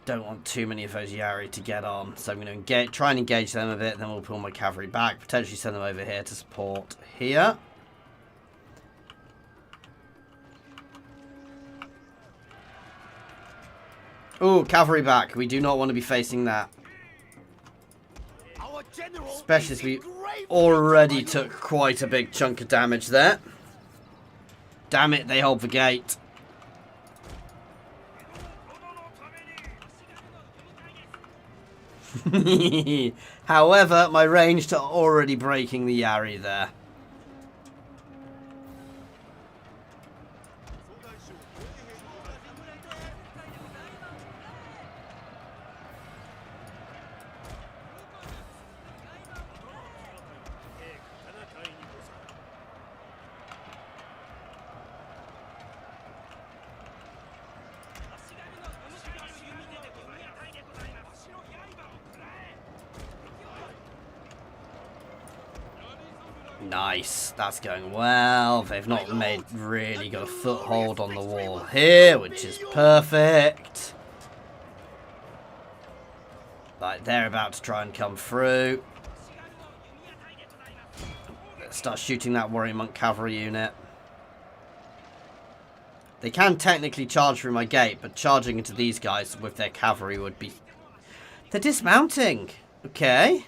Don't want too many of those Yari to get on, so I'm going to try and engage them a bit, then we'll pull my cavalry back, potentially send them over here to support here. Oh, cavalry back. We do not want to be facing that. Especially as we already took quite a big chunk of damage there. Damn it, they hold the gate. However, my ranged are already breaking the Yari there. Nice, that's going well. They've not really got a foothold on the wall here, which is perfect. Like, they're about to try and come through. Let's start shooting that warrior monk cavalry unit. They can technically charge through my gate, but charging into these guys with their cavalry would be... They're dismounting! Okay.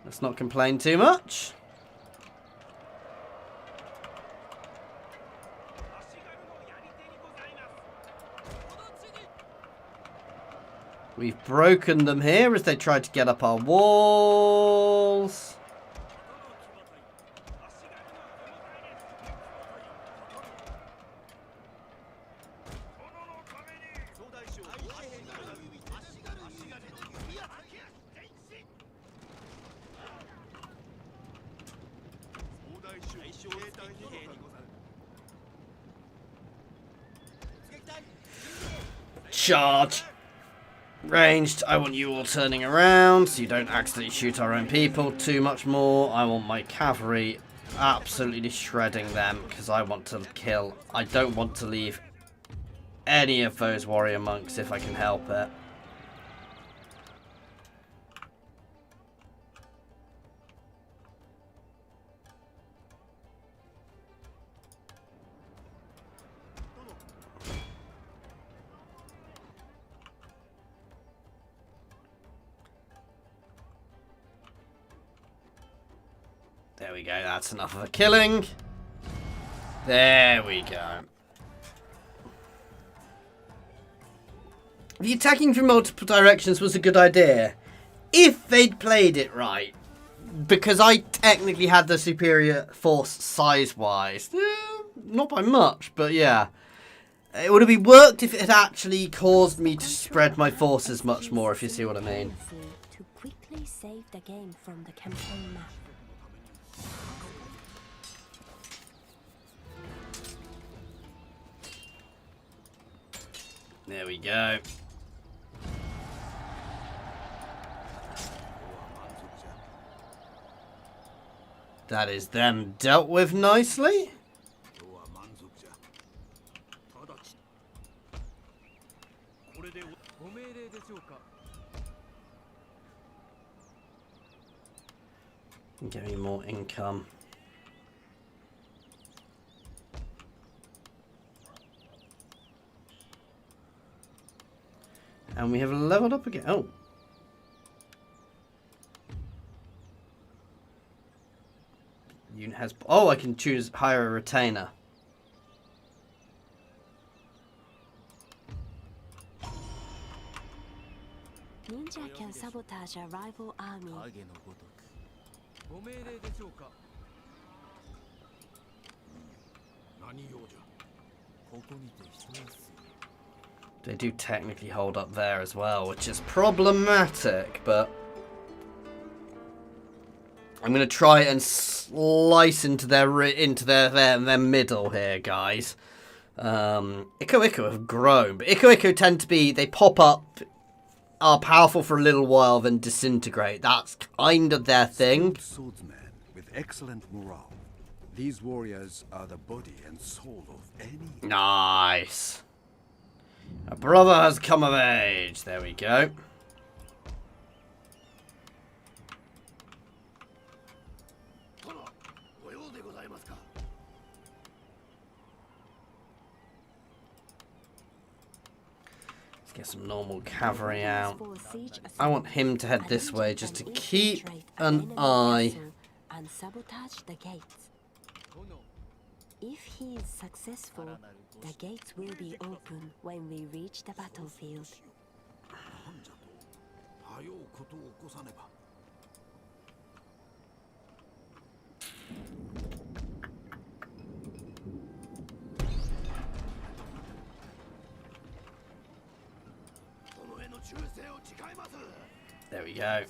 Let's not complain too much. We've broken them here as they try to get up our walls. Charge. Ranged, I want you all turning around so you don't accidentally shoot our own people too much more. I want my cavalry absolutely shredding them because I want to kill. I don't want to leave any of those warrior monks if I can help it. There we go, that's enough of a killing. There we go. The attacking from multiple directions was a good idea. If they'd played it right. Because I technically had the superior force size-wise. Not by much, but yeah. It would have worked if it had actually caused me to spread my forces much more, if you see what I mean. To quickly save the game from the campaign map. There we go. That is them dealt with nicely. Give me more income. And we have leveled up again. Oh. Unit has... Oh, I can choose hire a retainer. Ninja can sabotage a rival army. They do technically hold up there as well, which is problematic, but I'm going to try and slice into their middle here, guys. Ikko Ikko have grown, but Ikko Ikko tend to be, they pop up, are powerful for a little while, then disintegrate. That's kind of their thing. Swordsmen with excellent morale. These warriors are the body and soul of any... Nice. A brother has come of age. There we go. Let's get some normal cavalry out. I want him to head this way just to keep an eye. And sabotage the gates. If he is successful, the gates will be open when we reach the battlefield. There we go.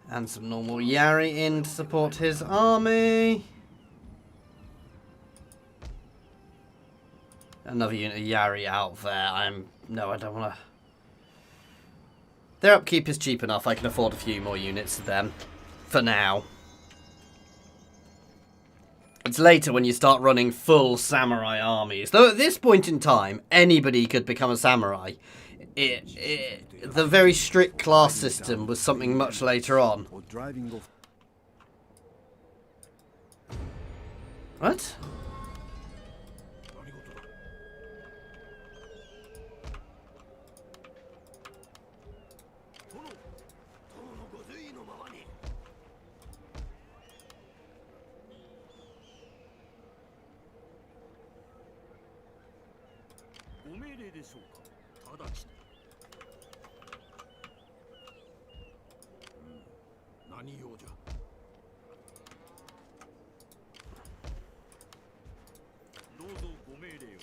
And some normal Yari in to support his army. Another unit of Yari out there. No, I don't want to. Their upkeep is cheap enough. I can afford a few more units of them. For now. It's later when you start running full samurai armies. Though at this point in time, anybody could become a samurai. The very strict class system was something much later on. What?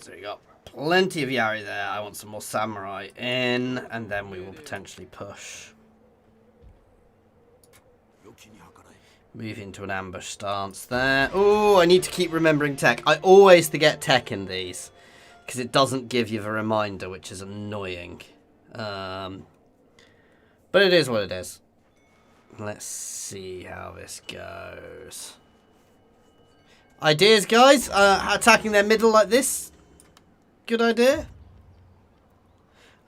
So we got plenty of Yari there. I want some more samurai in, and then we will potentially push. Move into an ambush stance there. Oh, I need to keep remembering tech. I always forget tech in these, because it doesn't give you the reminder, which is annoying. But it is what it is. Let's see how this goes. Ideas, guys? Attacking their middle like this? Good idea?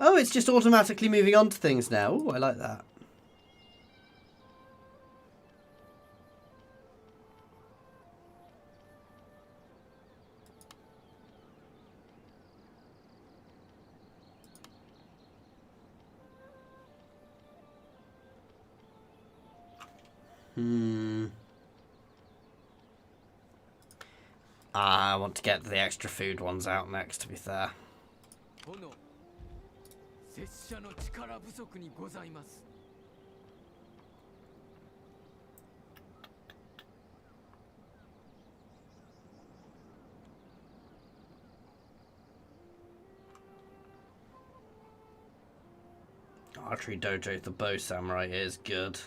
Oh, it's just automatically moving on to things now. Ooh, I like that. I want to get the extra food ones out next, to be fair. Archery Dojo, the bow samurai is good.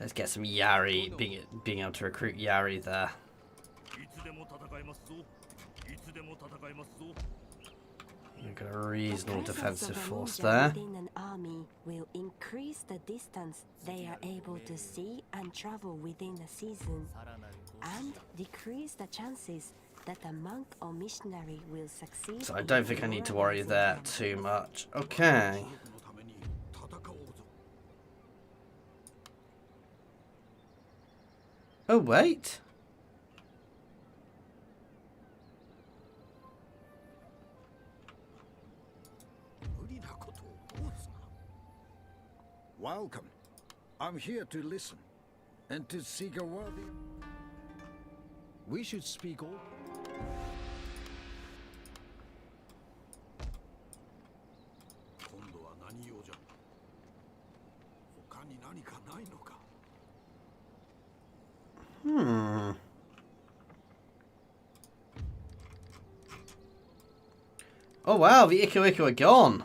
Let's get some Yari, being able to recruit Yari there. We've got a reasonable defensive force there. Within an army will increase the distance they are able to see and travel within a season, and decrease the chances that a monk or missionary will succeed. So I don't think I need to worry there too much. Okay. Oh, wait. Welcome. I'm here to listen and to seek a worthy. We should speak all. Oh wow, the Ikko Ikki are gone.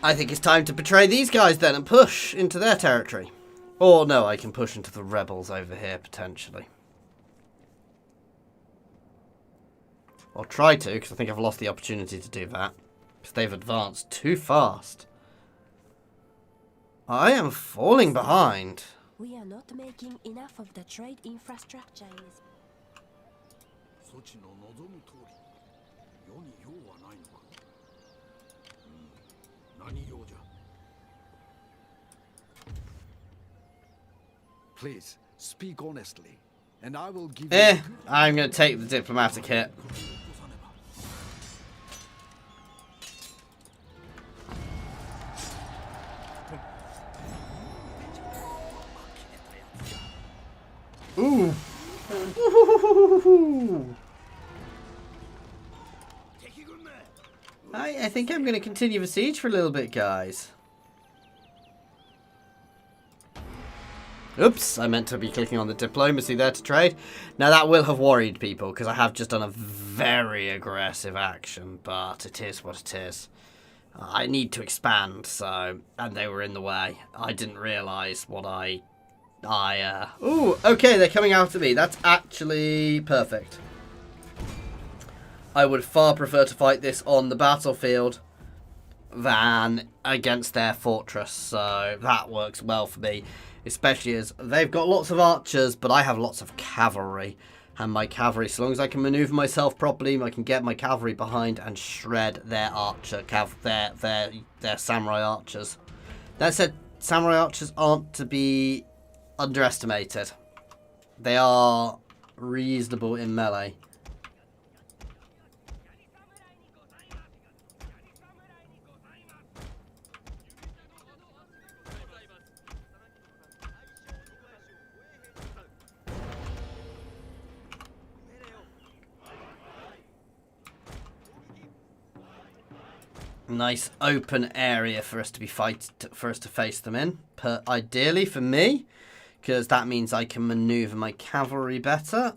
I think it's time to betray these guys then and push into their territory. Or no, I can push into the rebels over here potentially. I'll try to, because I think I've lost the opportunity to do that. Because they've advanced too fast. I am falling behind. We are not making enough of the trade infrastructure in this. Please speak honestly, and I will give you. I'm going to take the diplomatic hit. Ooh. I think I'm going to continue the siege for a little bit, guys. Oops, I meant to be clicking on the diplomacy there to trade. Now that will have worried people because I have just done a very aggressive action, but it is what it is. I need to expand, so, and they were in the way. I didn't realise what ooh, okay, they're coming after me. That's actually perfect. I would far prefer to fight this on the battlefield than against their fortress, so that works well for me. Especially as they've got lots of archers, but I have lots of cavalry. And my cavalry, so long as I can maneuver myself properly, I can get my cavalry behind and shred their their samurai archers. That said, samurai archers aren't to be underestimated. They are reasonable in melee. Nice open area for us to be face them in. Ideally for me, because that means I can maneuver my cavalry better.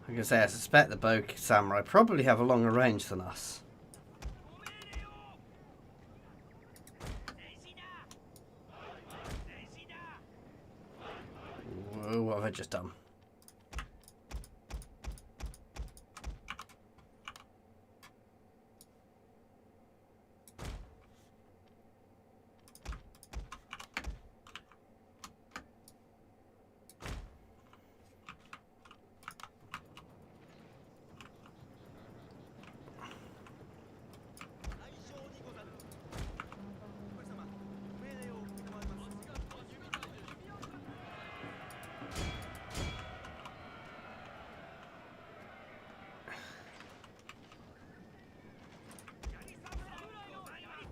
I'm going to say, I suspect the bow samurai probably have a longer range than us. Whoa, what have I just done?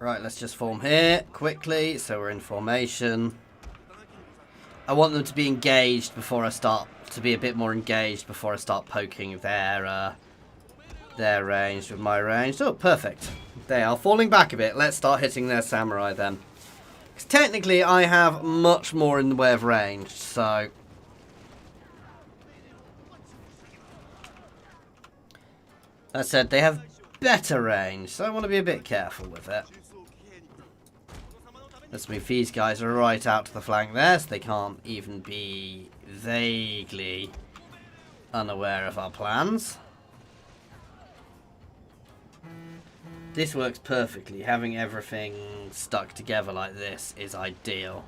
Right, let's just form here quickly. So we're in formation. I want them to be engaged before I start, to be a bit more engaged before I start poking their range with my range. Oh, perfect. They are falling back a bit. Let's start hitting their samurai then. Because technically I have much more in the way of range, so... That said, they have better range, so I want to be a bit careful with it. Let's move these guys right out to the flank there, so they can't even be vaguely unaware of our plans. This works perfectly. Having everything stuck together like this is ideal.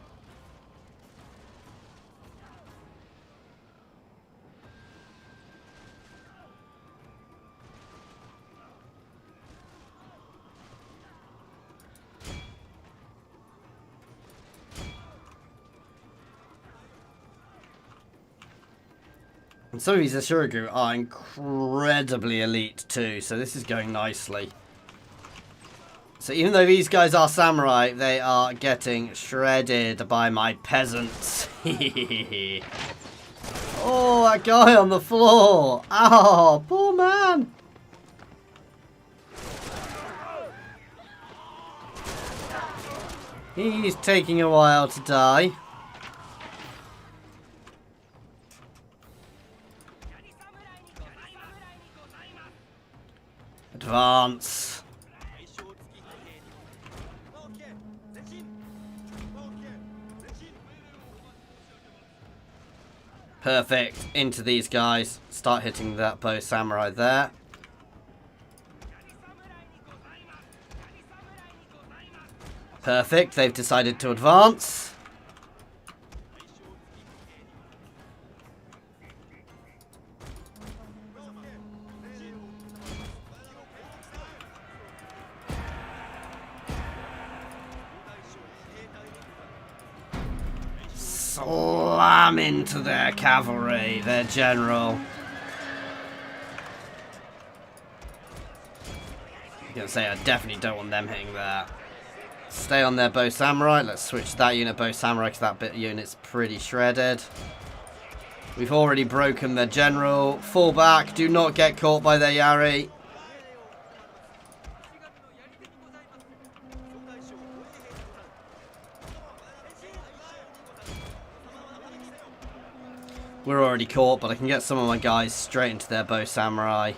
And some of these Ashuragu are incredibly elite too, so this is going nicely. So even though these guys are samurai, they are getting shredded by my peasants. Oh, that guy on the floor. Oh, poor man. He's taking a while to die. Advance. Perfect. Into these guys. Start hitting that bow samurai there. Perfect. They've decided to advance. Slam into their cavalry, their general. I'm gonna say I definitely don't want them hitting that. Stay on their bow samurai. Let's switch that unit bow samurai because that bit unit's pretty shredded. We've already broken their general. Fall back. Do not get caught by their Yari. We're already caught, but I can get some of my guys straight into their bow samurai.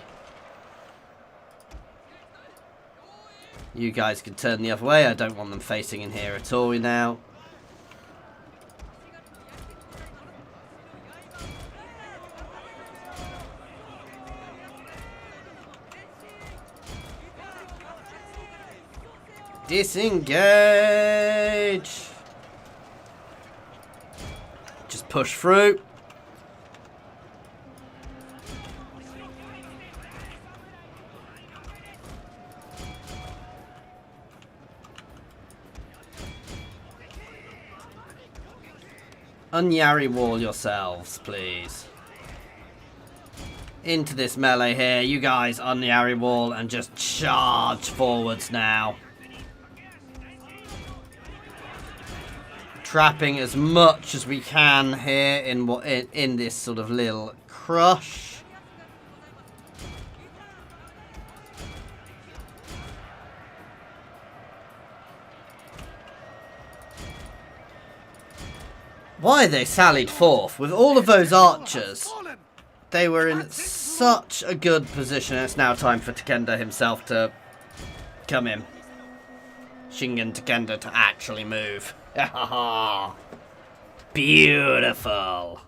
You guys can turn the other way. I don't want them facing in here at all now. Disengage! Just push through. Unyari wall yourselves, please. Into this melee here. You guys unyari wall and just charge forwards now. Trapping as much as we can here in this sort of little crush. Why they sallied forth with all of those archers? They were in such a good position. It's now time for Takeda himself to come in. Shingen Takeda to actually move. Beautiful.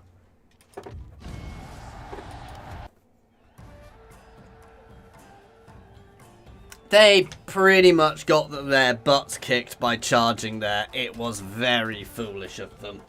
They pretty much got their butts kicked by charging there. It was very foolish of them.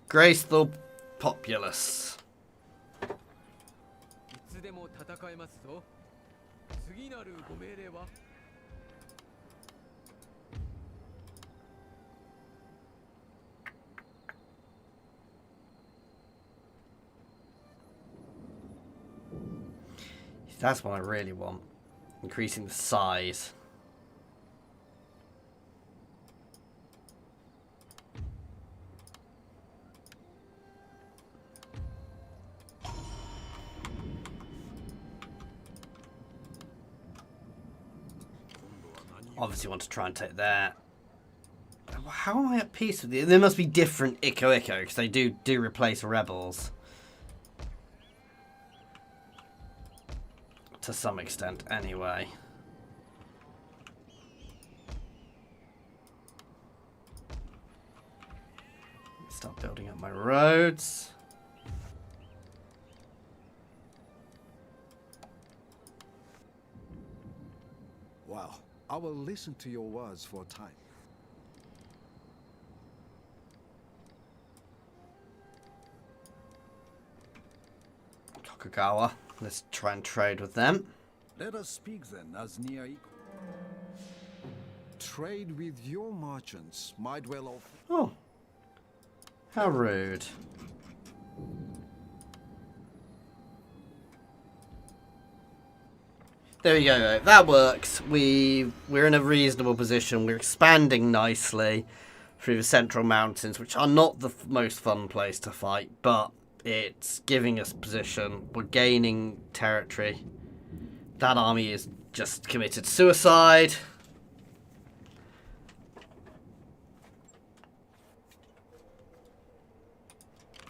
Graceful populace. That's what I really want. Increasing the size. Obviously want to try and take that. How am I at peace with you? There must be different Ikko Ikko, because they do replace rebels. To some extent, anyway. Start building up my roads. Well, I will listen to your words for a time. Tokugawa. Let's try and trade with them. Let us speak then as near equal. Trade with your merchants might well offer. Oh. How rude. There we go. That works. We're in a reasonable position. We're expanding nicely through the central mountains, which are not the most fun place to fight, but it's giving us position. We're gaining territory. That army is just committed suicide.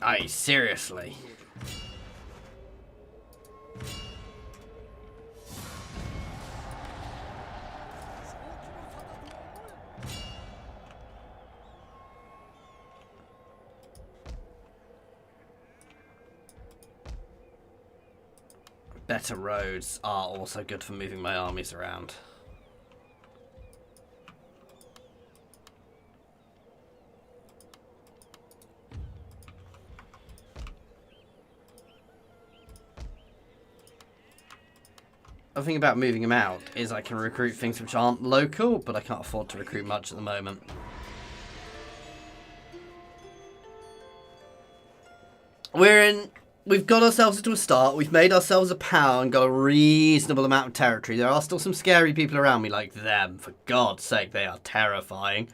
Aye, seriously. Better roads are also good for moving my armies around. The thing about moving them out is I can recruit things which aren't local, but I can't afford to recruit much at the moment. We've got ourselves into a start, we've made ourselves a power and got a reasonable amount of territory. There are still some scary people around me like them, for God's sake, they are terrifying.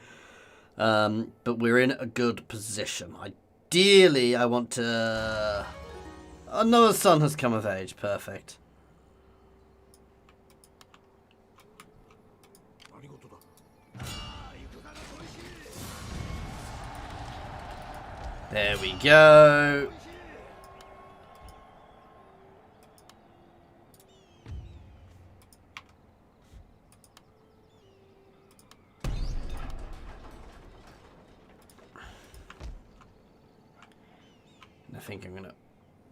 But we're in a good position. Ideally, I want to... Another son has come of age, perfect. There we go. I think I'm gonna...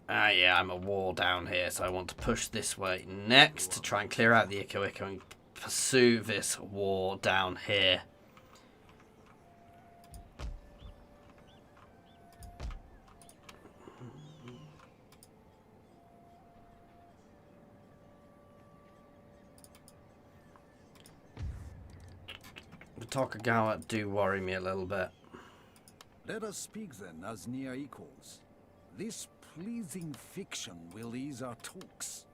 yeah, I'm a wall down here, so I want to push this way next to try and clear out the Ikko Ikko and pursue this war down here. The Tokugawa do worry me a little bit. Let us speak then as near equals. This pleasing fiction will ease our talks.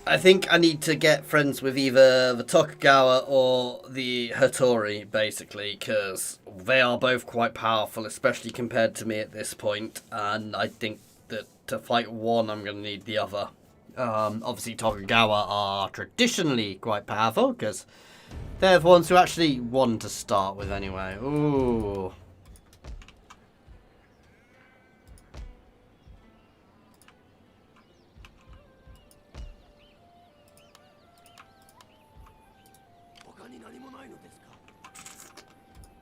I think I need to get friends with either the Tokugawa or the Hatori, basically, because they are both quite powerful, especially compared to me at this point, and I think that to fight one, I'm going to need the other. Obviously, Tokugawa are traditionally quite powerful, because they're the ones who actually won to start with anyway. Ooh.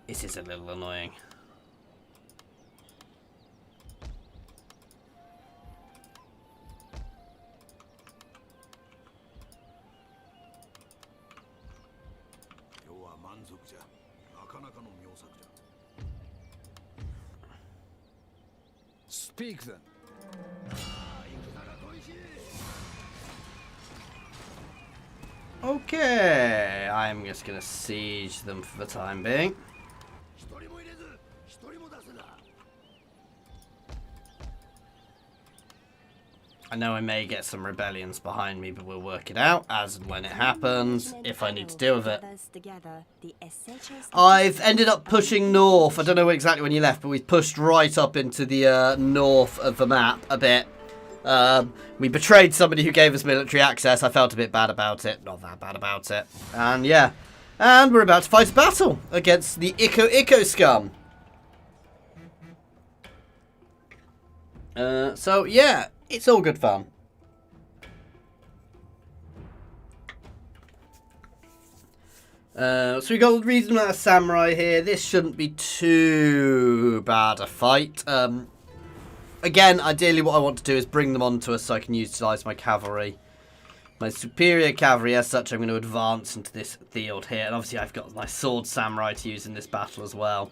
This is a little annoying. Speak then. Okay. I am just going to siege them for the time being. I know I may get some rebellions behind me, but we'll work it out as and when it happens, if I need to deal with it. I've ended up pushing north. I don't know exactly when you left, but we've pushed right up into the north of the map a bit. We betrayed somebody who gave us military access. I felt a bit bad about it. Not that bad about it. And yeah. And we're about to fight a battle against the Ikko Ikki scum. So yeah. It's all good fun. So we got a reasonable amount of samurai here. This shouldn't be too bad a fight. Again, ideally what I want to do is bring them onto us so I can utilise my cavalry. My superior cavalry as such, I'm going to advance into this field here. And obviously I've got my sword samurai to use in this battle as well.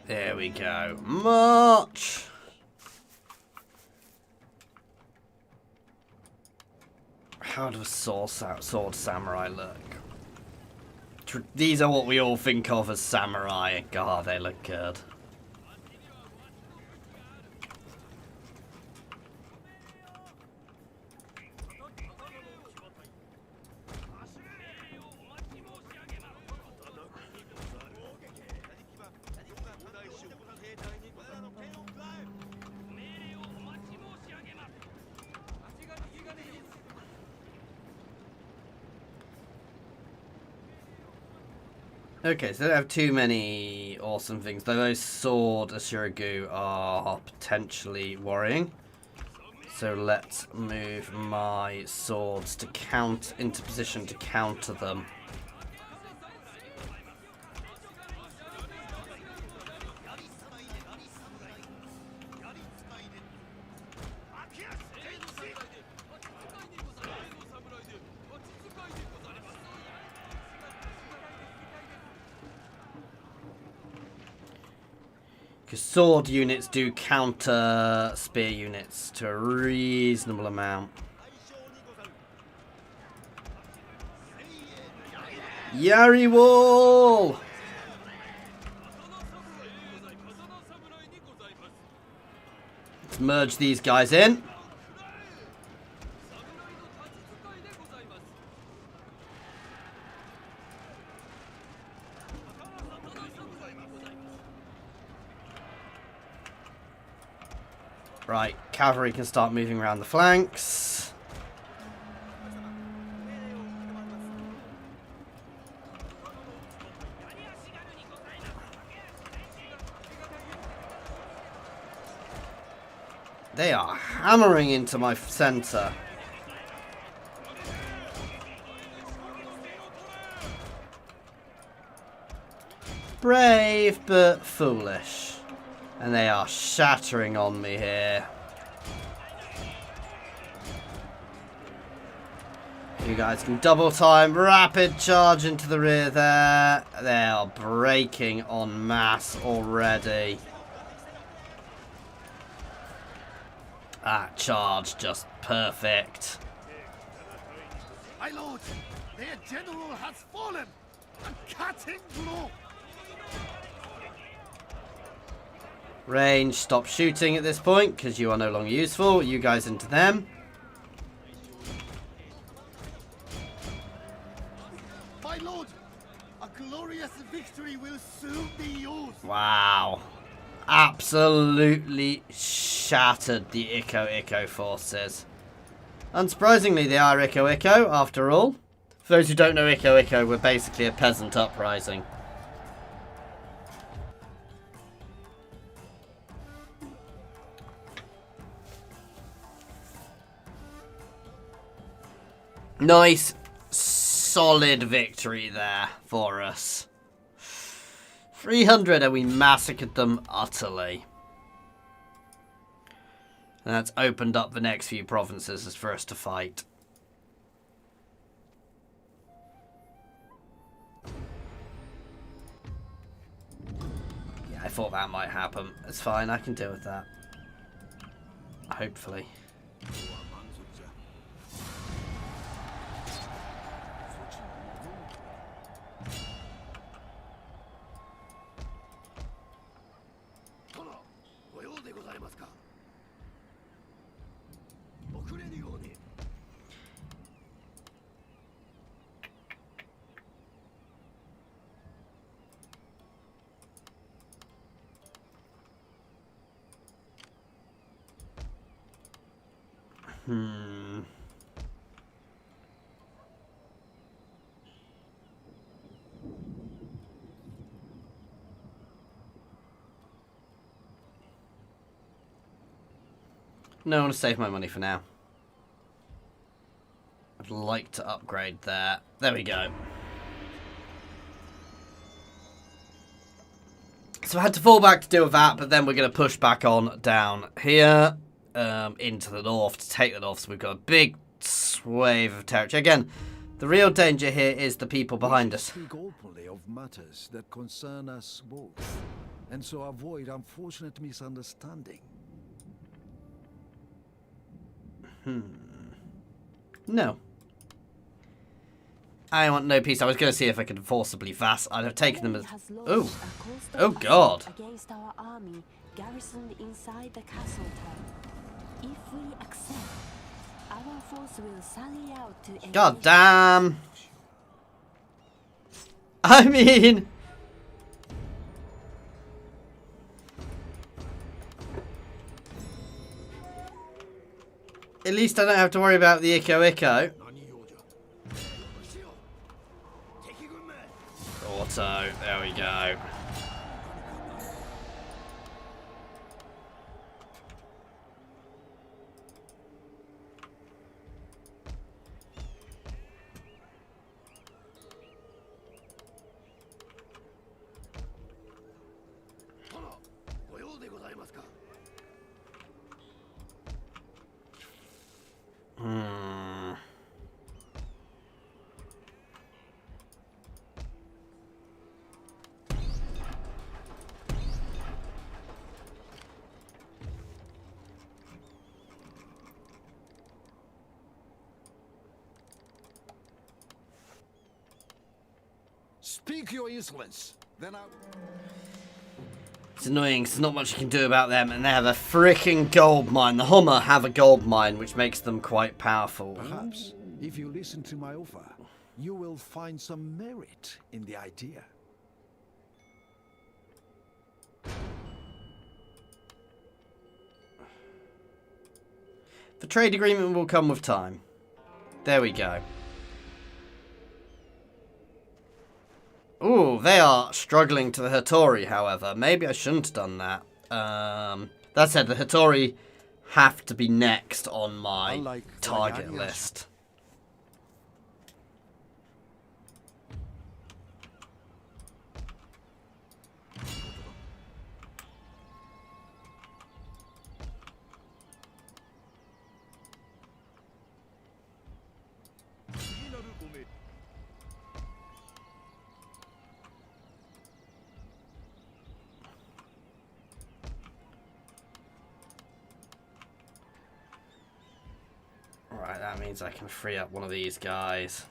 There we go. March! How does sword samurai look? These are what we all think of as samurai. God, they look good. Okay, so they don't have too many awesome things, though those sword Ashiragu are potentially worrying. So let's move my swords to into position to counter them. Because sword units do counter spear units to a reasonable amount. Yari wall! Let's merge these guys in. Right, cavalry can start moving around the flanks. They are hammering into my center. Brave but foolish. And they are shattering on me here. You guys can double time, rapid charge into the rear there. They are breaking en masse already. That charge just perfect. My lord, their general has fallen. A cutting blow. Range, stop shooting at this point, because you are no longer useful. You guys into them. My lord, a glorious victory will soon be yours. Wow. Absolutely shattered the Ikko Ikki forces. Unsurprisingly, they are Ikko Ikki, after all. For those who don't know, Ikko Ikki were basically a peasant uprising. Nice, solid victory there for us. 300 and we massacred them utterly. And that's opened up the next few provinces as for us to fight. Yeah, I thought that might happen. It's fine, I can deal with that. Hopefully. No, I want to save my money for now. I'd like to upgrade there. There we go. So I had to fall back to deal with that, but then we're going to push back on down here into the north to take the north. So we've got a big swathe of territory. Again, the real danger here is the people behind us. Speak openly of matters that concern us both, and so avoid unfortunate misunderstanding. No. I want no peace. I was going to see if I could forcibly I'd have taken them as... Oh. Oh, God. Against our army garrisoned inside the castle town. If we accept, our force will sally out to... God damn. I mean... At least I don't have to worry about the Ikko Ikko. Auto, there we go. Speak your insolence, then I... It's annoying, 'cause there's not much you can do about them, and they have a freaking gold mine. The Hummer have a gold mine, which makes them quite powerful. Perhaps, if you listen to my offer, you will find some merit in the idea. The trade agreement will come with time. There we go. Ooh, they are struggling to the Hatori, however. Maybe I shouldn't have done that. That said, the Hatori have to be next on my target list. Alright, that means I can free up one of these guys.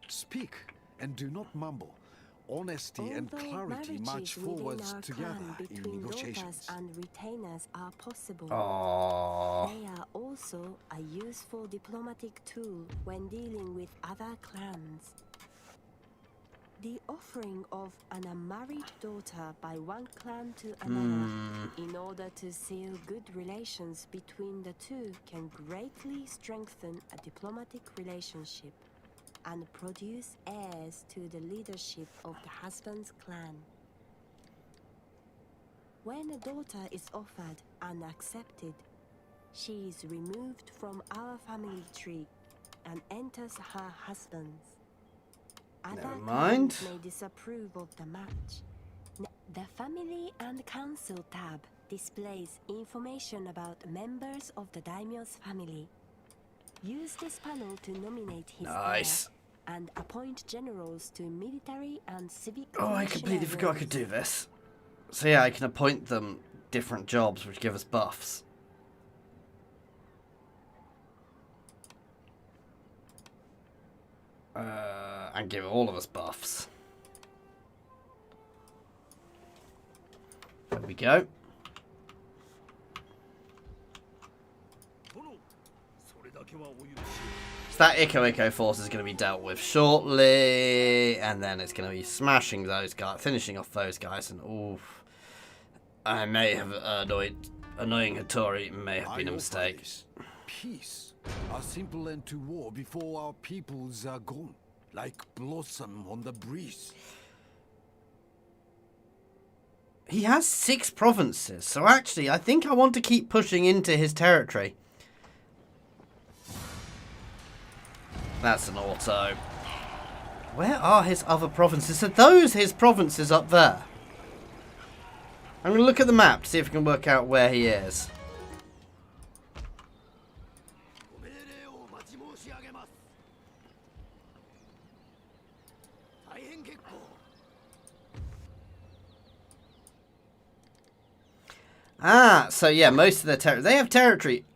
Speak, and do not mumble. Honesty and clarity march forwards together in negotiations. And retainers are possible. Aww. They are also a useful diplomatic tool when dealing with other clans. The offering of an unmarried daughter by one clan to another in order to seal good relations between the two can greatly strengthen a diplomatic relationship and produce heirs to the leadership of the husband's clan. When a daughter is offered and accepted, she is removed from our family tree and enters her husband's. Other Never mind. clans may disapprove of the match. The Family and Council tab displays information about members of the daimyo's family. Use this panel to nominate his Nice. heir and appoint generals to military and civic. Oh, I completely commissioner forgot I could roles. do this. So yeah, I can appoint them different jobs which give us buffs. And give all of us buffs. There we go. So that Ikko Ikko force is going to be dealt with shortly, and then it's going to be smashing those guys, finishing off those guys, and oof. I may have annoying Hatori may have been a mistake. Peace. A simple end to war before our peoples are gone, like blossom on the breeze. He has 6 provinces, so actually I think I want to keep pushing into his territory. That's an auto. Where are his other provinces? Are those his provinces up there? I'm going to look at the map to see if I can work out where he is. Ah, so yeah, most of their territory. They have territory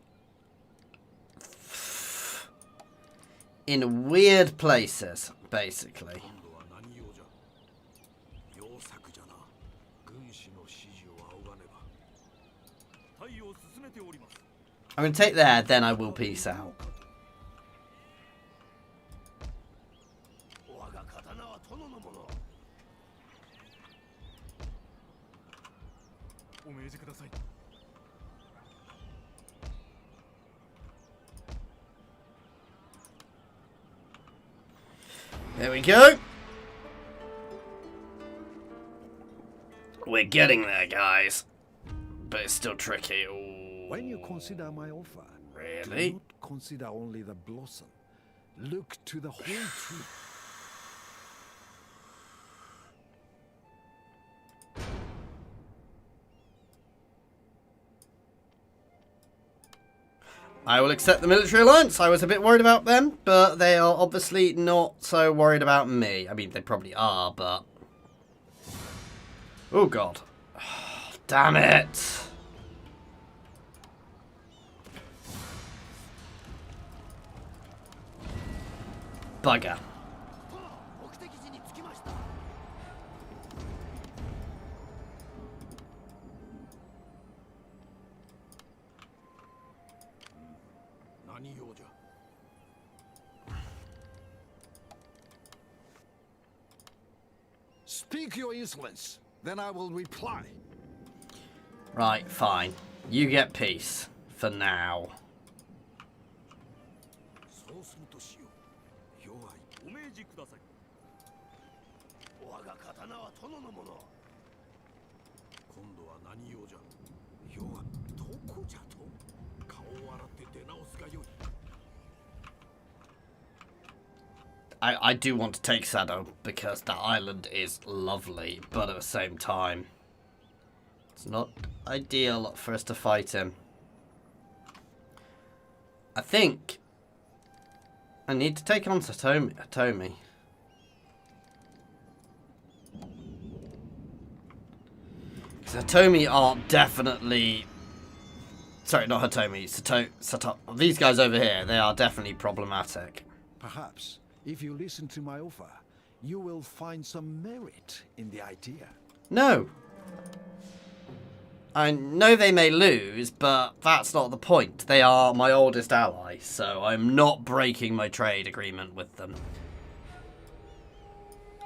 in weird places, basically. I'm going to take there, then I will peace out. There we go. We're getting there, guys. But it's still tricky. Ooh. When you consider my offer, Really? do not consider only the blossom. Look to the whole tree. I will accept the military alliance. I was a bit worried about them, but they are obviously not so worried about me. I mean, they probably are, but... Oh, God. Damn it. Bugger. Speak your insolence, then I will reply. Right, fine. You get peace. For now. I do want to take Sado because that island is lovely, but at the same time, it's not ideal for us to fight him. I think I need to take on Hatomi. Because Hatomi are definitely... Sorry, not Hatomi. Sato. These guys over here, they are definitely problematic. Perhaps, if you listen to my offer, you will find some merit in the idea. No. I know they may lose, but that's not the point. They are my oldest ally, so I'm not breaking my trade agreement with them.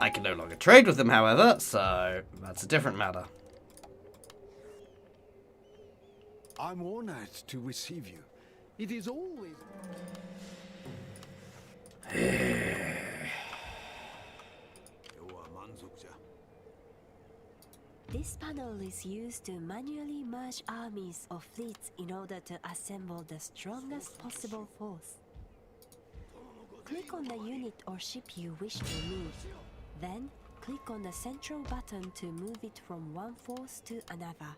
I can no longer trade with them, however, so that's a different matter. I'm honored to receive you. It is always... This panel is used to manually merge armies or fleets in order to assemble the strongest possible force. Click on the unit or ship you wish to move. Then, click on the central button to move it from one force to another.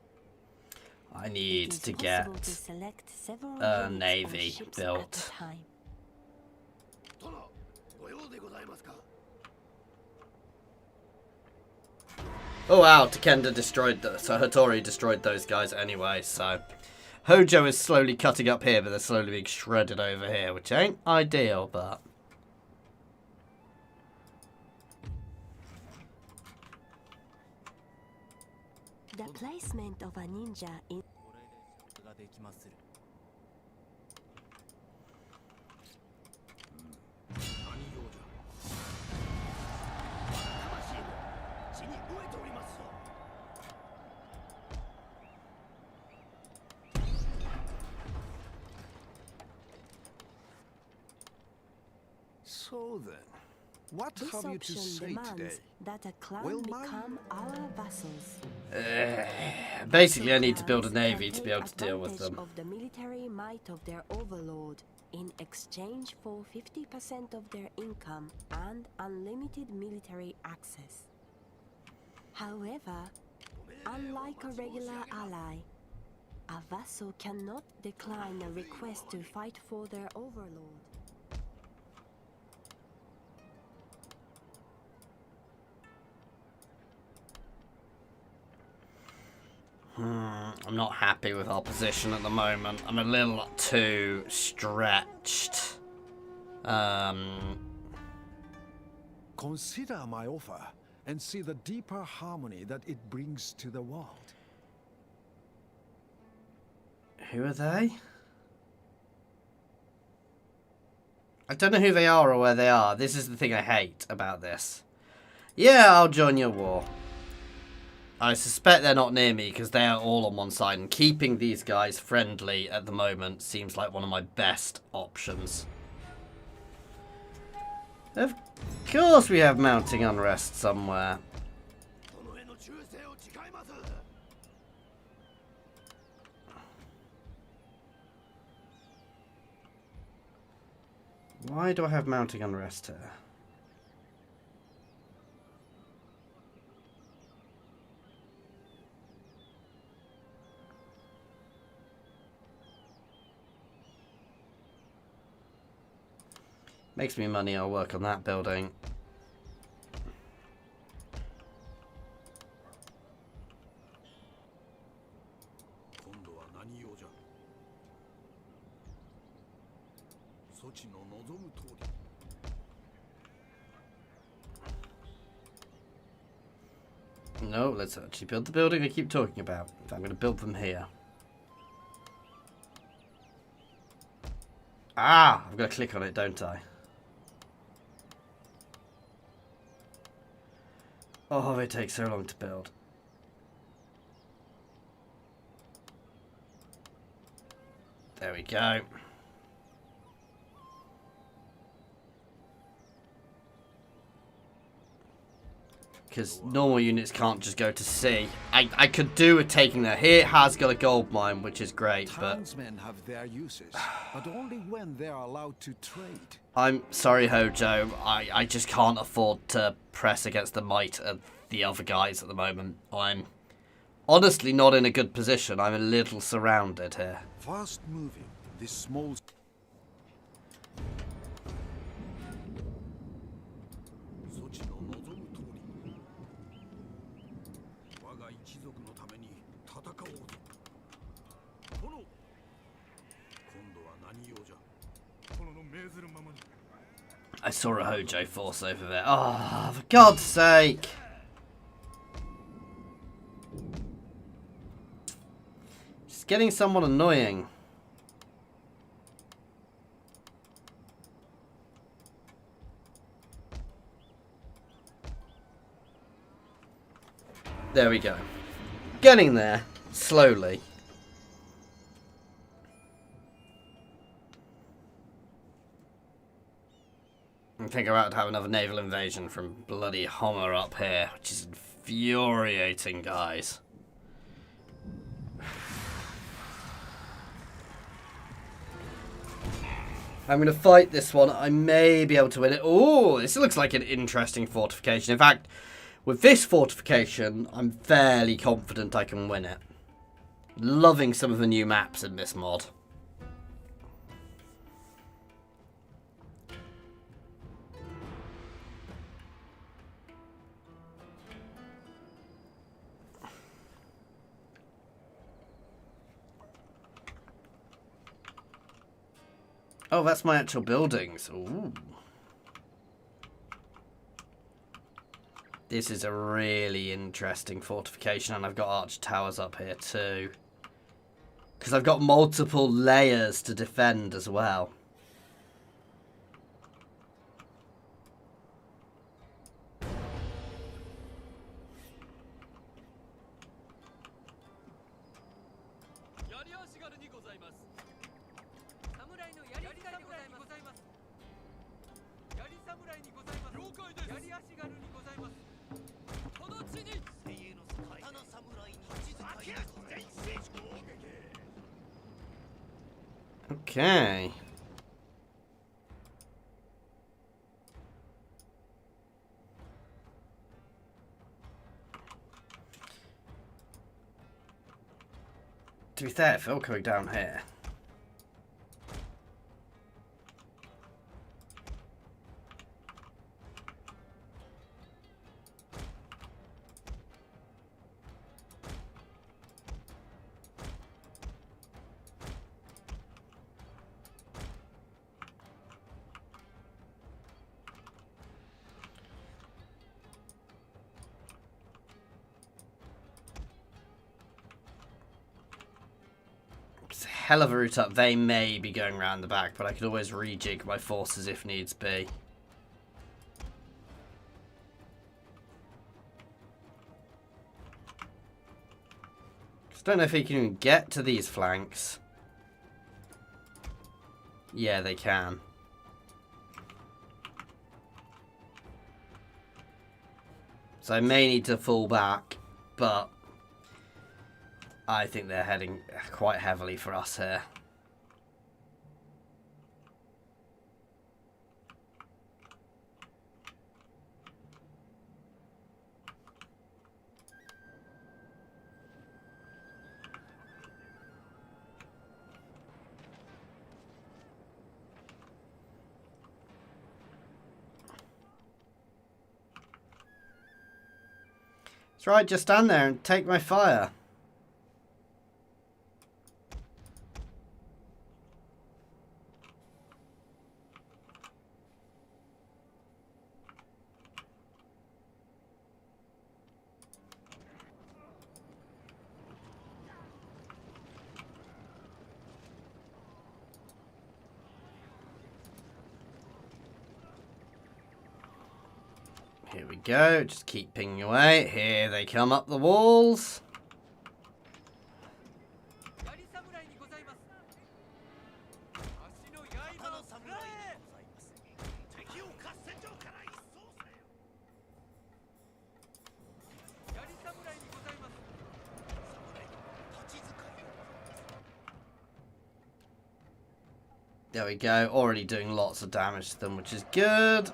I need to get a navy built. Oh wow, Takeda destroyed so Hatori destroyed those guys anyway, so Hojo is slowly cutting up here, but they're slowly being shredded over here, which ain't ideal, but the placement of a ninja in So then, what this have you to option say demands today? that a clan Will become our vassals. basically I need to build a navy to be able to deal with them. Of the military might of their overlord in exchange for 50% of their income and unlimited military access. However, unlike a regular ally, a vassal cannot decline a request to fight for their overlord. I'm not happy with our position at the moment. I'm a little too stretched. Consider my offer and see the deeper harmony that it brings to the world. Who are they? I don't know who they are or where they are. This is the thing I hate about this. Yeah, I'll join your war. I suspect they're not near me because they are all on one side, and keeping these guys friendly at the moment seems like one of my best options. Of course we have mounting unrest somewhere. Why do I have mounting unrest here? Makes me money, I'll work on that building. No, let's actually build the building I keep talking about. I'm going to build them here. Ah, I've got to click on it, don't I? Oh, they take so long to build. There we go. Because normal units can't just go to sea. I could do with taking that. Here it has got a gold mine, which is great, but Townsmen have their uses, but only when they are allowed to trade. I'm sorry, Hojo. I just can't afford to press against the might of the other guys at the moment. I'm honestly not in a good position. I'm a little surrounded here. Fast moving, this small... I saw a Hojo force over there. Oh, for God's sake. Just getting somewhat annoying. There we go. Getting there. Slowly. I think we're about to have another naval invasion from bloody Homer up here, which is infuriating, guys. I'm going to fight this one. I may be able to win it. Oh, this looks like an interesting fortification. In fact, with this fortification, I'm fairly confident I can win it. Loving some of the new maps in this mod. Oh, that's my actual buildings. Ooh. This is a really interesting fortification, and I've got arch towers up here too. Because I've got multiple layers to defend as well. Okay. To be fair, Phil coming down here. Hell of a route up. They may be going around the back, but I could always rejig my forces if needs be. Just don't know if he can even get to these flanks. Yeah, they can. So I may need to fall back, but I think they're heading quite heavily for us here. That's right, just stand there and take my fire. Here we go, just keep pinging away. Here they come up the walls. There we go, already doing lots of damage to them, which is good.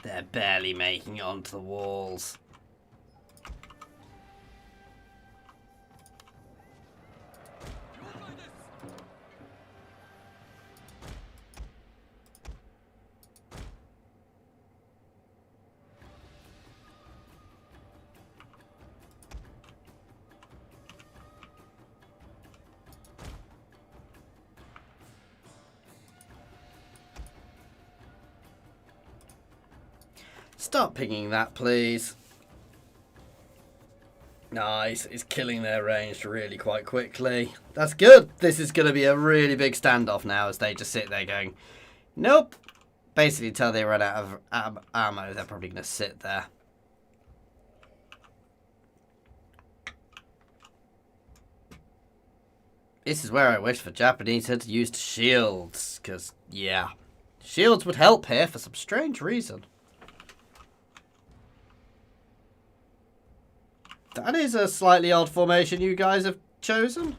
They're barely making it onto the walls. Stop pinging that, please. Nice. It's killing their range really quite quickly. That's good. This is going to be a really big standoff now as they just sit there going, nope. Basically, until they run out of ammo, they're probably going to sit there. This is where I wish the Japanese had used shields. Because, yeah, shields would help here for some strange reason. That is a slightly odd formation you guys have chosen.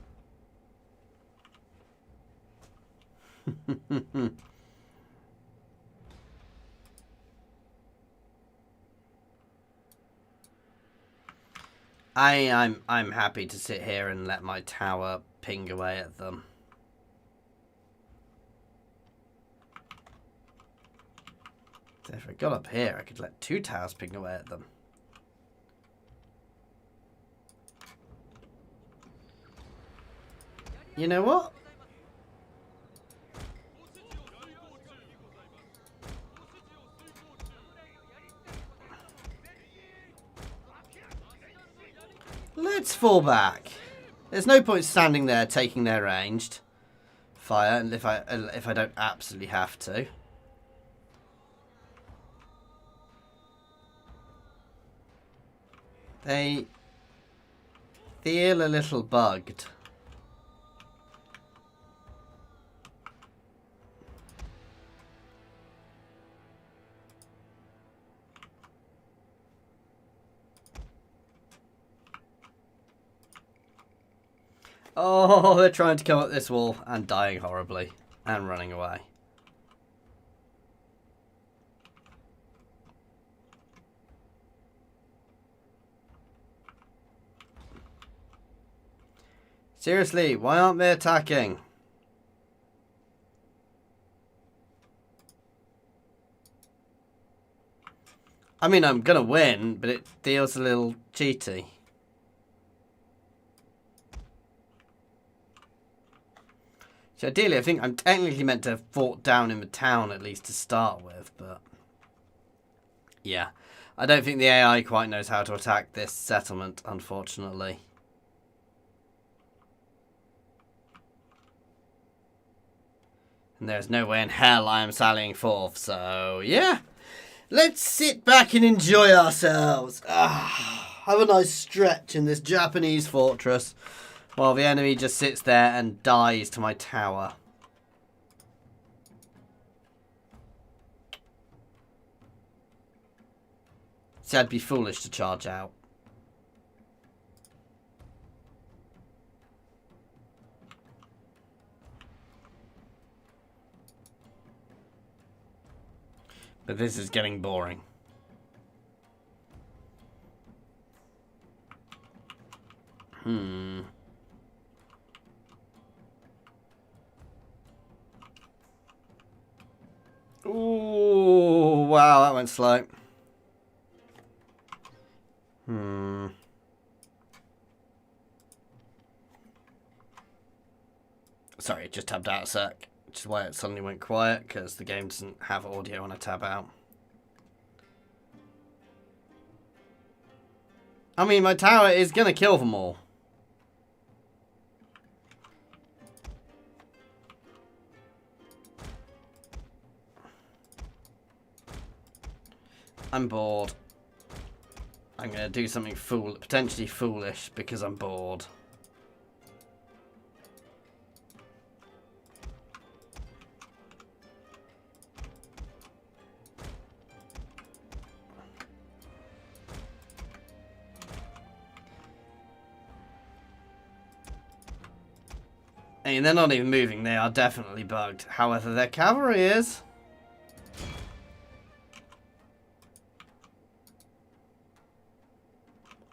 I'm happy to sit here and let my tower ping away at them. So if I got up here, I could let 2 towers ping away at them. You know what? Let's fall back. There's no point standing there taking their ranged fire, and if I don't absolutely have to. They feel a little bugged. Oh, they're trying to come up this wall and dying horribly and running away. Seriously, why aren't they attacking? I mean, I'm gonna win, but it feels a little cheaty. So ideally, I think I'm technically meant to have fought down in the town at least to start with, but yeah. I don't think the AI quite knows how to attack this settlement, unfortunately. And there's no way in hell I am sallying forth, so yeah. Let's sit back and enjoy ourselves. Have a nice stretch in this Japanese fortress. While the enemy just sits there and dies to my tower. See, I'd be foolish to charge out. But this is getting boring. Ooh, wow, that went slow. Sorry, it just tabbed out a sec. Which is why it suddenly went quiet, because the game doesn't have audio when I tab out. I mean, my tower is going to kill them all. I'm bored. I'm going to do something potentially foolish because I'm bored. I mean, they're not even moving. They are definitely bugged. However, their cavalry is.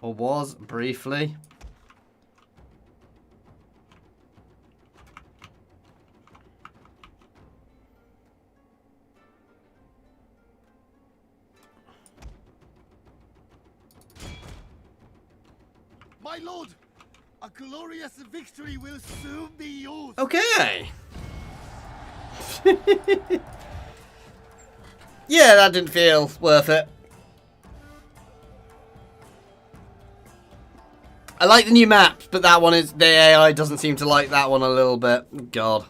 Or was, briefly. My lord, a glorious victory will soon be yours. Okay. Yeah, that didn't feel worth it. I like the new maps, but that one is... The AI doesn't seem to like that one a little bit. God.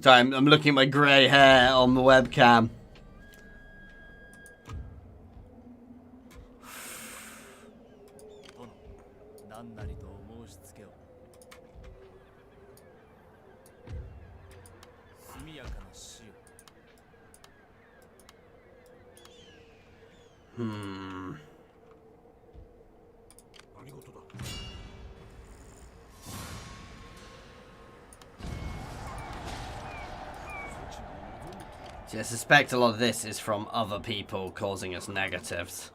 Sorry, I'm looking at my grey hair on the webcam. See, I suspect a lot of this is from other people causing us negatives.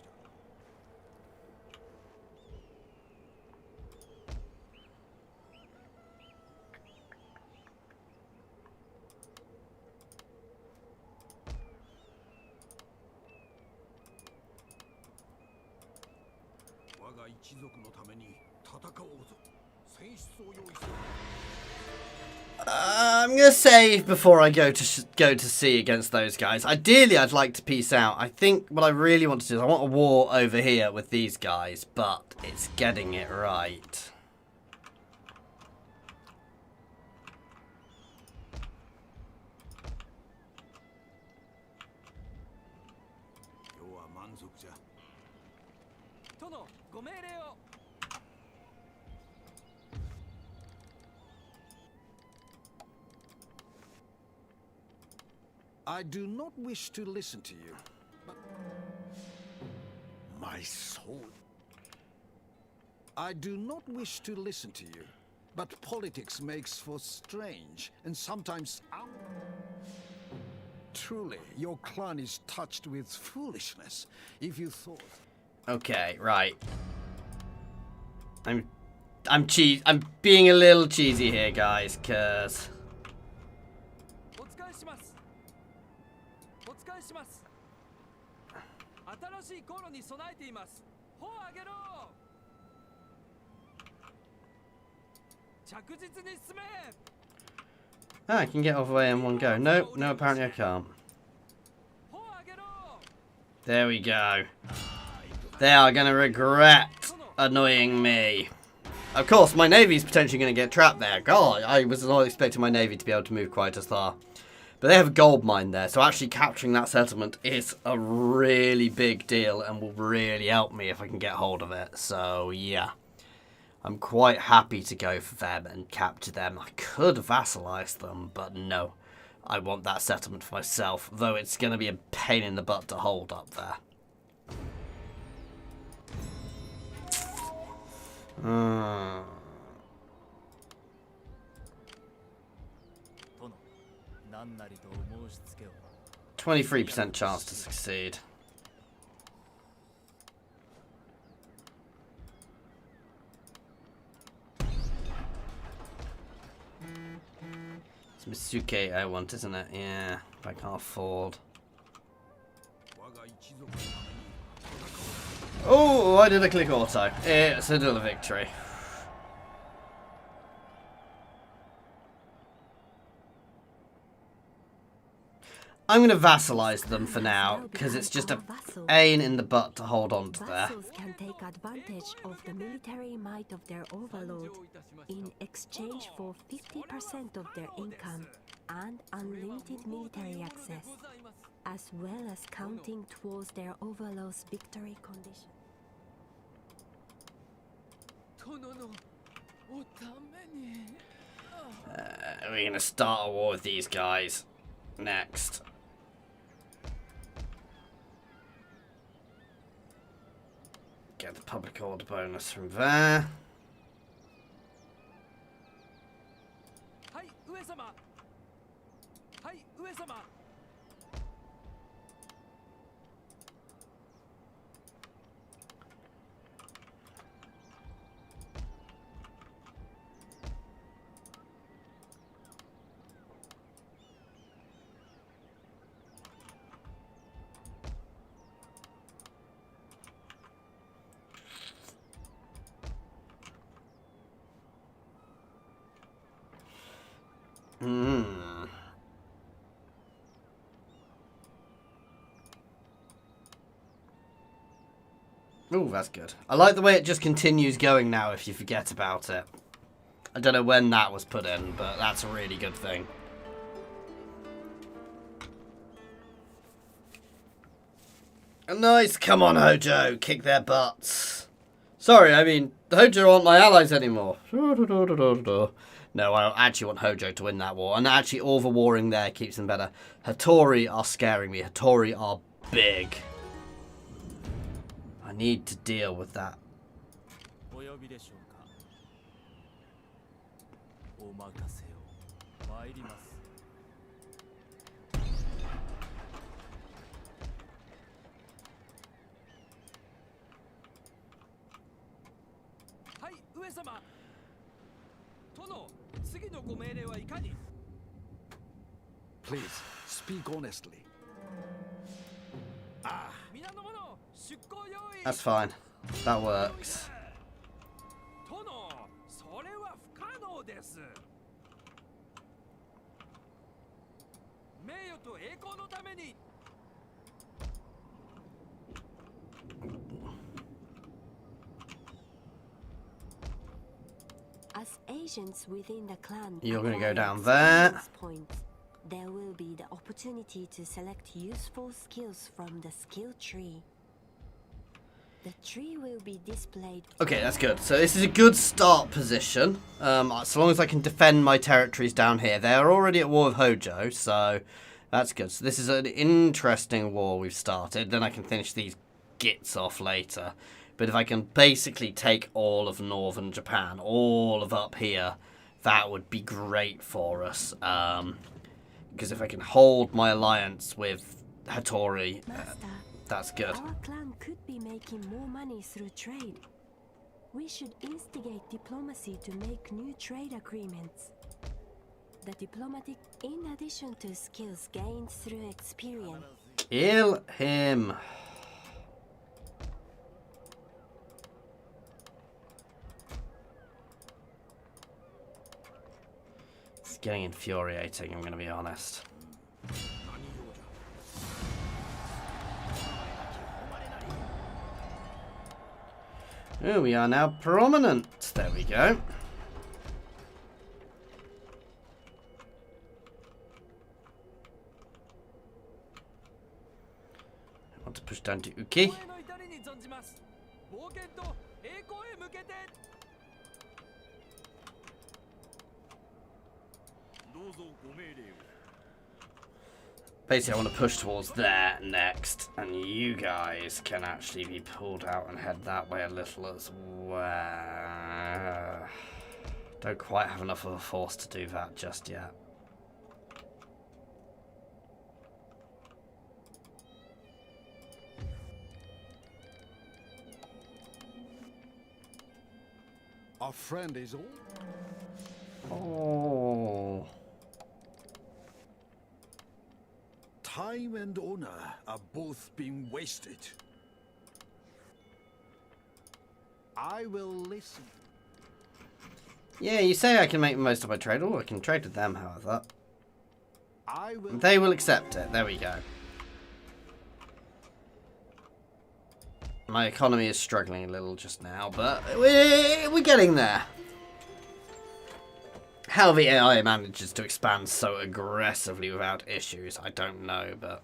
I'm gonna save before I go to sea against those guys. Ideally, I'd like to peace out. I think what I really want to do is I want a war over here with these guys, but it's getting it right. I do not wish to listen to you, but... My soul. I do not wish to listen to you, but politics makes for strange and sometimes... Truly, your clan is touched with foolishness, if you thought... Okay, right. I'm being a little cheesy here, guys, cause... I can get over there in one go. Nope, no, apparently I can't. There we go. They are going to regret annoying me. Of course, my navy's potentially going to get trapped there. God, I was not expecting my navy to be able to move quite as far. But they have a gold mine there, so actually capturing that settlement is a really big deal and will really help me if I can get hold of it. So, yeah. I'm quite happy to go for them and capture them. I could vassalize them, but no. I want that settlement for myself, though it's going to be a pain in the butt to hold up there. Hmm. 23% chance to succeed. It's Misuke I want, isn't it? Yeah, if I can't afford. Oh, why did I click auto? It's another victory. I'm going to vassalize them for now, because it's just a pain in the butt to hold on to there. Vassals can take advantage of the military might of their overlord in exchange for 50% of their income and unlimited military access, as well as counting towards their overlord's victory condition. We're going to start a war with these guys next. Get the public order bonus from there. Ooh, that's good. I like the way it just continues going now if you forget about it. I don't know when that was put in, but that's a really good thing. Nice, come on Hojo, kick their butts. Sorry, I mean, the Hojo aren't my allies anymore. No, I actually want Hojo to win that war. And actually, all the warring there keeps them better. Hatori are scaring me. Hatori are big. I need to deal with that. Please, speak honestly. That's fine. That works. As agents within the clan, You're going to go down acquire there. experience points, there will be the opportunity to select useful skills from the skill tree. The tree will be displayed. Okay, that's good. So this is a good start position. So long as I can defend my territories down here. They are already at war with Hojo, so that's good. So this is an interesting war we've started. Then I can finish these gits off later. But if I can basically take all of northern Japan, all of up here, that would be great for us. Because if I can hold my alliance with Hatori, Master, that's good. our clan could be making more money through trade. We should instigate diplomacy to make new trade agreements. The diplomatic, in addition to skills gained through experience. Kill him. It's getting infuriating, I'm going to be honest. Oh, we are now prominent. There we go. I want to push down to Uki. Basically, I want to push towards there next, and you guys can actually be pulled out and head that way a little as well. Don't quite have enough of a force to do that just yet. Our friend is all. Oh. Time and honor are both being wasted. I will listen. Yeah, you say I can make the most of my trade. Oh, I can trade with them, however. I will. They will accept it. There we go. My economy is struggling a little just now, but we're getting there. How the AI manages to expand so aggressively without issues, I don't know, but...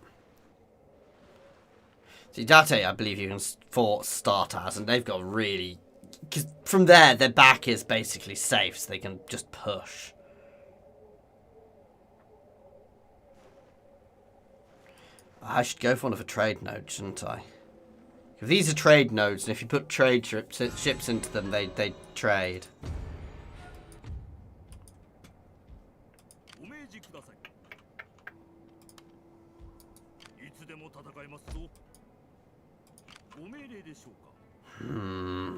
See, Date, I believe you can start as, and they've got really... Because from there, their back is basically safe, so they can just push. I should go for one of the trade nodes, shouldn't I? If these are trade nodes, and if you put trade ships into them, they trade. Hmm.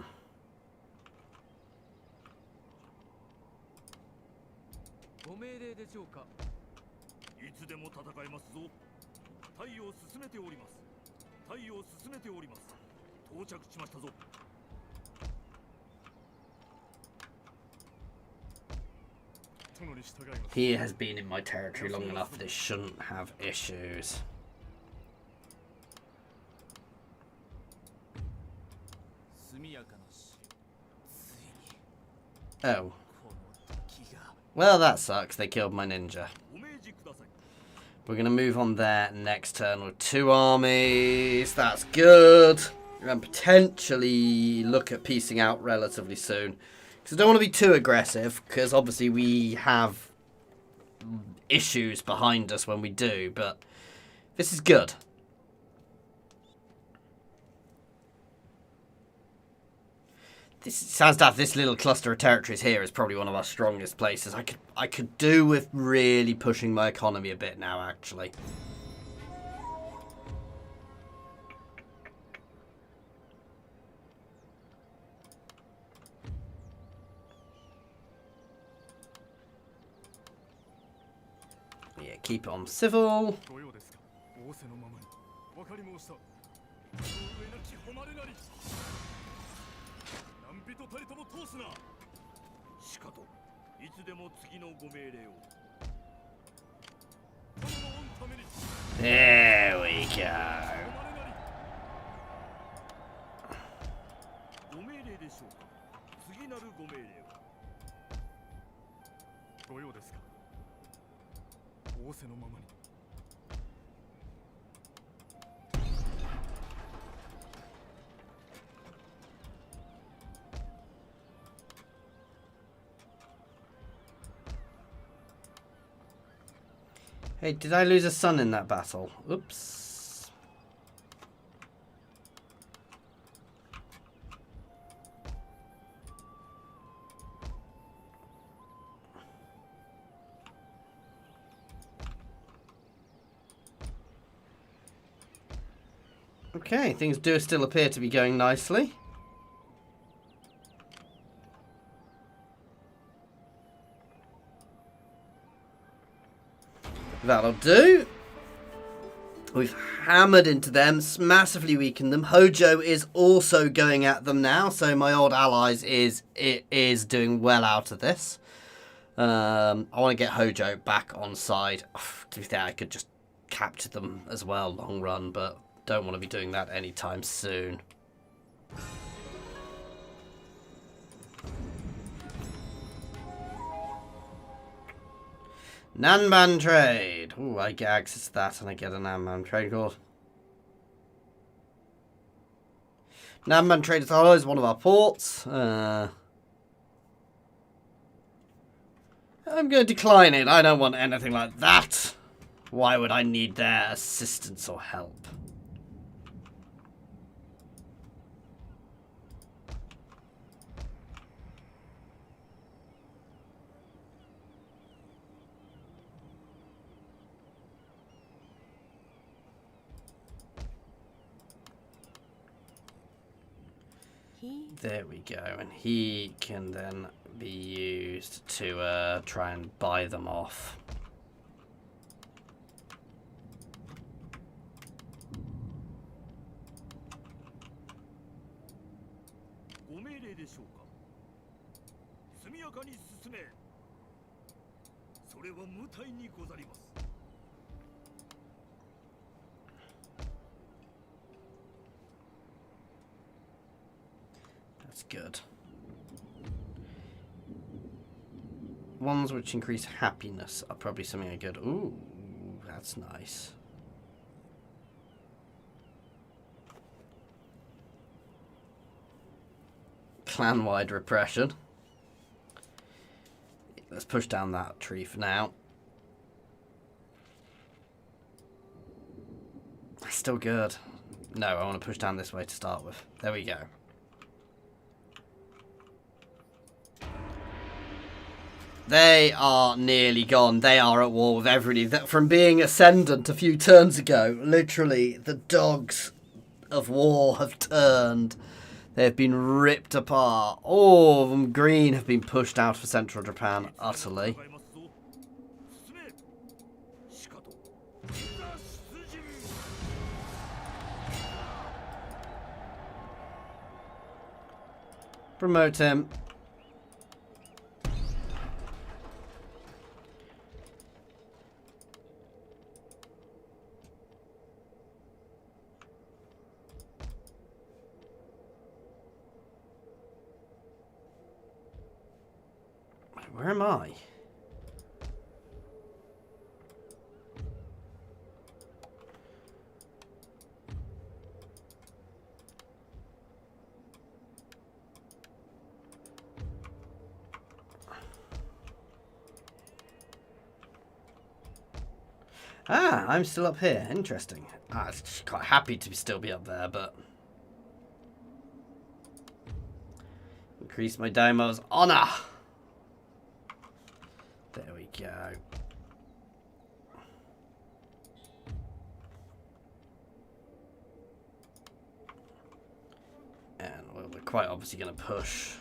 He has been in my territory long enough that it shouldn't have issues. Oh. Well, that sucks. They killed my ninja. We're going to move on there next turn with 2 armies. That's good. And potentially look at piecing out relatively soon. Because I don't want to be too aggressive. Because obviously we have issues behind us when we do. But this is good. This sounds daft. This little cluster of territories here is probably one of our strongest places. I could do with really pushing my economy a bit now, actually. Yeah, keep it on civil. There we go. Hey, did I lose a son in that battle? Oops. Okay, things do still appear to be going nicely. That'll do. We've hammered into them, massively weakened them. Hojo is also going at them now, so my old allies is doing well out of this. I want to get Hojo back on side. To be fair, I could just capture them as well, long run, but don't want to be doing that anytime soon. Nanban trade. Ooh, I get access to that and I get a Nanban trade card. Nanban trade is always one of our ports. I'm going to decline it. I don't want anything like that. Why would I need their assistance or help? There we go, and he can then be used to try and buy them off. That's good. Ones which increase happiness are probably something I could... Ooh, that's nice. Clan-wide repression. Let's push down that tree for now. That's still good. No, I want to push down this way to start with. There we go. They are nearly gone. They are at war with everybody. From being ascendant a few turns ago, literally, the dogs of war have turned. They've been ripped apart. All of them green have been pushed out for central Japan utterly. Promote him. Where am I? Ah, I'm still up here. Interesting. I was quite happy to still be up there, but... Increase my Daimo's honor! There we go. And well, we're quite obviously going to push.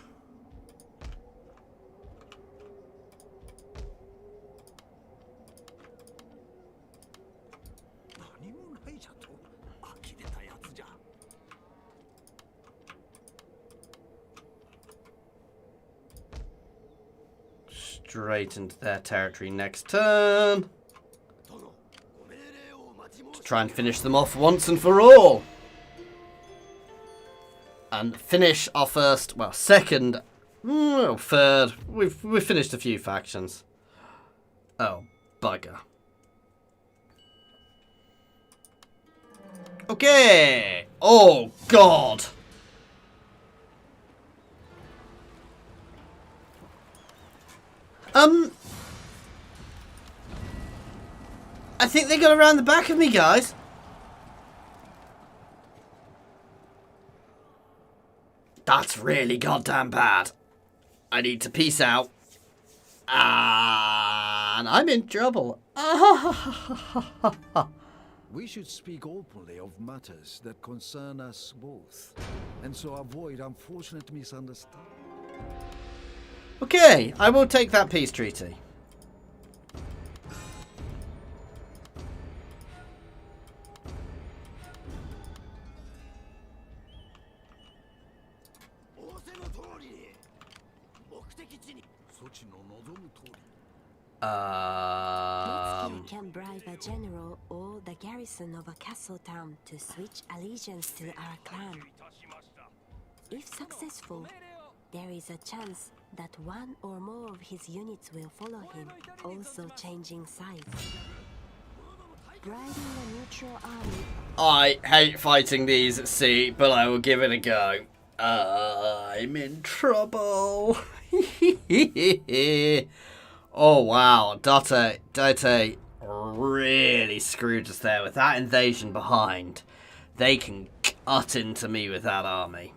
Straight into their territory next turn. To try and finish them off once and for all. And finish our first, well, second, well, third. We've finished a few factions. Oh, bugger. Okay. Oh, God. I think they got around the back of me, guys. That's really goddamn bad. I need to peace out. And I'm in trouble. We should speak openly of matters that concern us both, and so avoid unfortunate misunderstandings. Okay, I will take that peace treaty. Mitsuki can bribe a general or the garrison of a castle town to switch allegiance to our clan. If successful, there is a chance that one or more of his units will follow him, also changing sides. Bribing a neutral army. I hate fighting these at sea, but I will give it a go. I'm in trouble. Oh wow, Date really screwed us there with that invasion behind. They can cut into me with that army.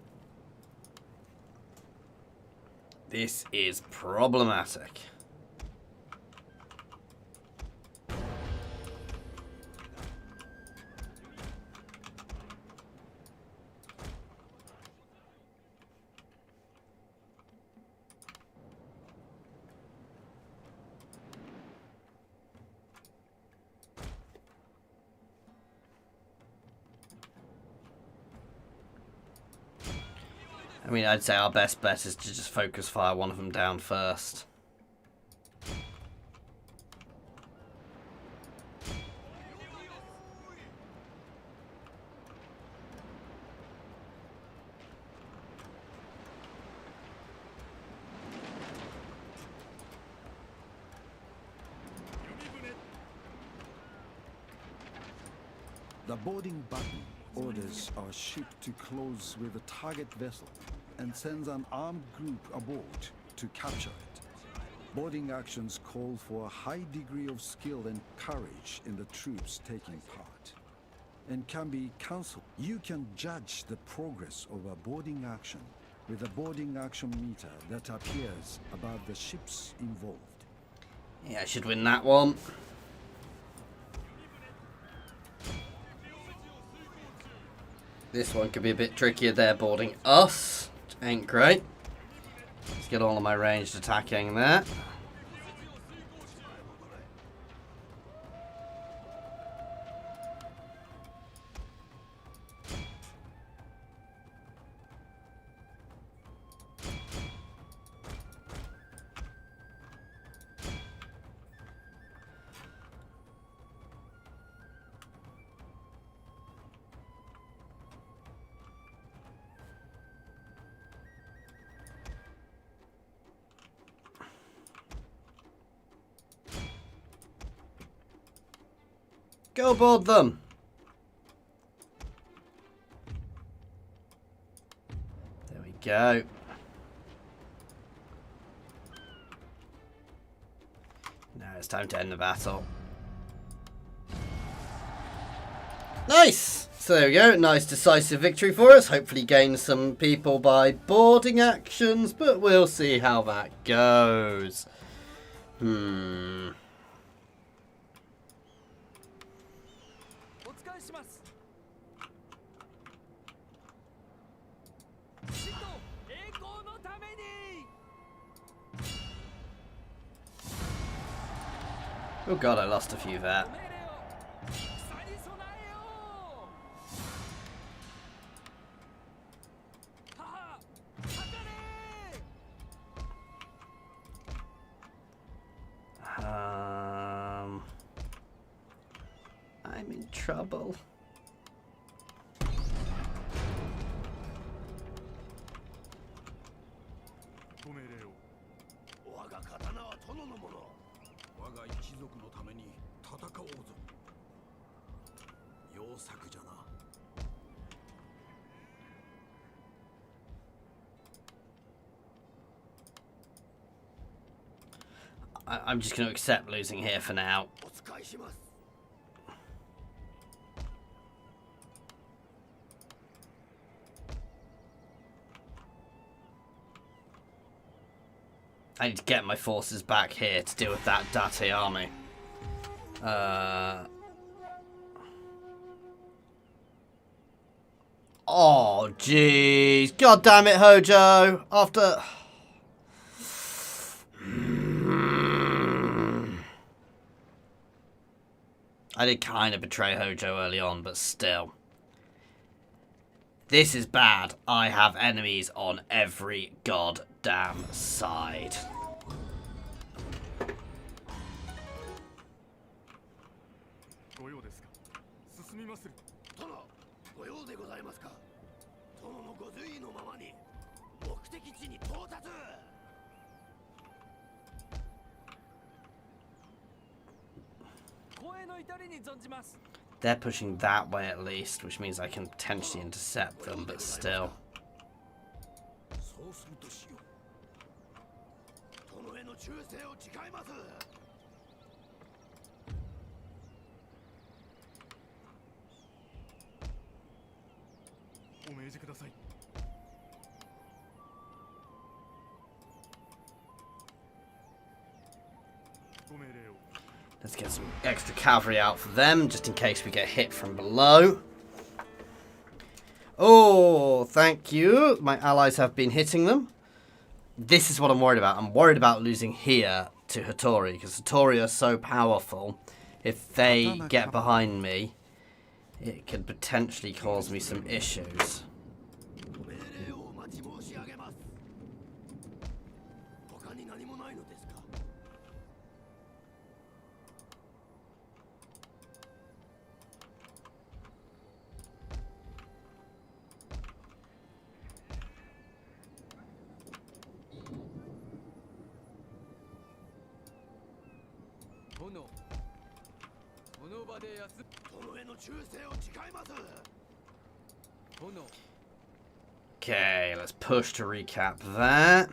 This is problematic. I mean, I'd say our best bet is to just focus fire one of them down first. The boarding button orders our ship to close with a target vessel and sends an armed group aboard to capture it. Boarding actions call for a high degree of skill and courage in the troops taking part, and can be cancelled. You can judge the progress of a boarding action with a boarding action meter that appears above the ships involved. Yeah, I should win that one. This one could be a bit trickier. They're boarding us, which ain't great. Let's get all of my ranged attacking there. Go aboard them. There we go. Now it's time to end the battle. Nice! So there we go, nice decisive victory for us. Hopefully gain some people by boarding actions, but we'll see how that goes. Oh god, I lost a few there. I'm in trouble. I'm just going to accept losing here for now. I need to get my forces back here to deal with that Date army. Oh, jeez. God damn it, Hojo. After... I did kind of betray Hojo early on, but still. This is bad. I have enemies on every goddamn side. They're pushing that way at least, which means I can potentially intercept them, but still. Let's get some extra cavalry out for them, just in case we get hit from below. Oh, thank you. My allies have been hitting them. This is what I'm worried about. I'm worried about losing here to Hatori, because Hatori are so powerful. If they get behind me, it could potentially cause me some issues. Okay, let's push to recap that.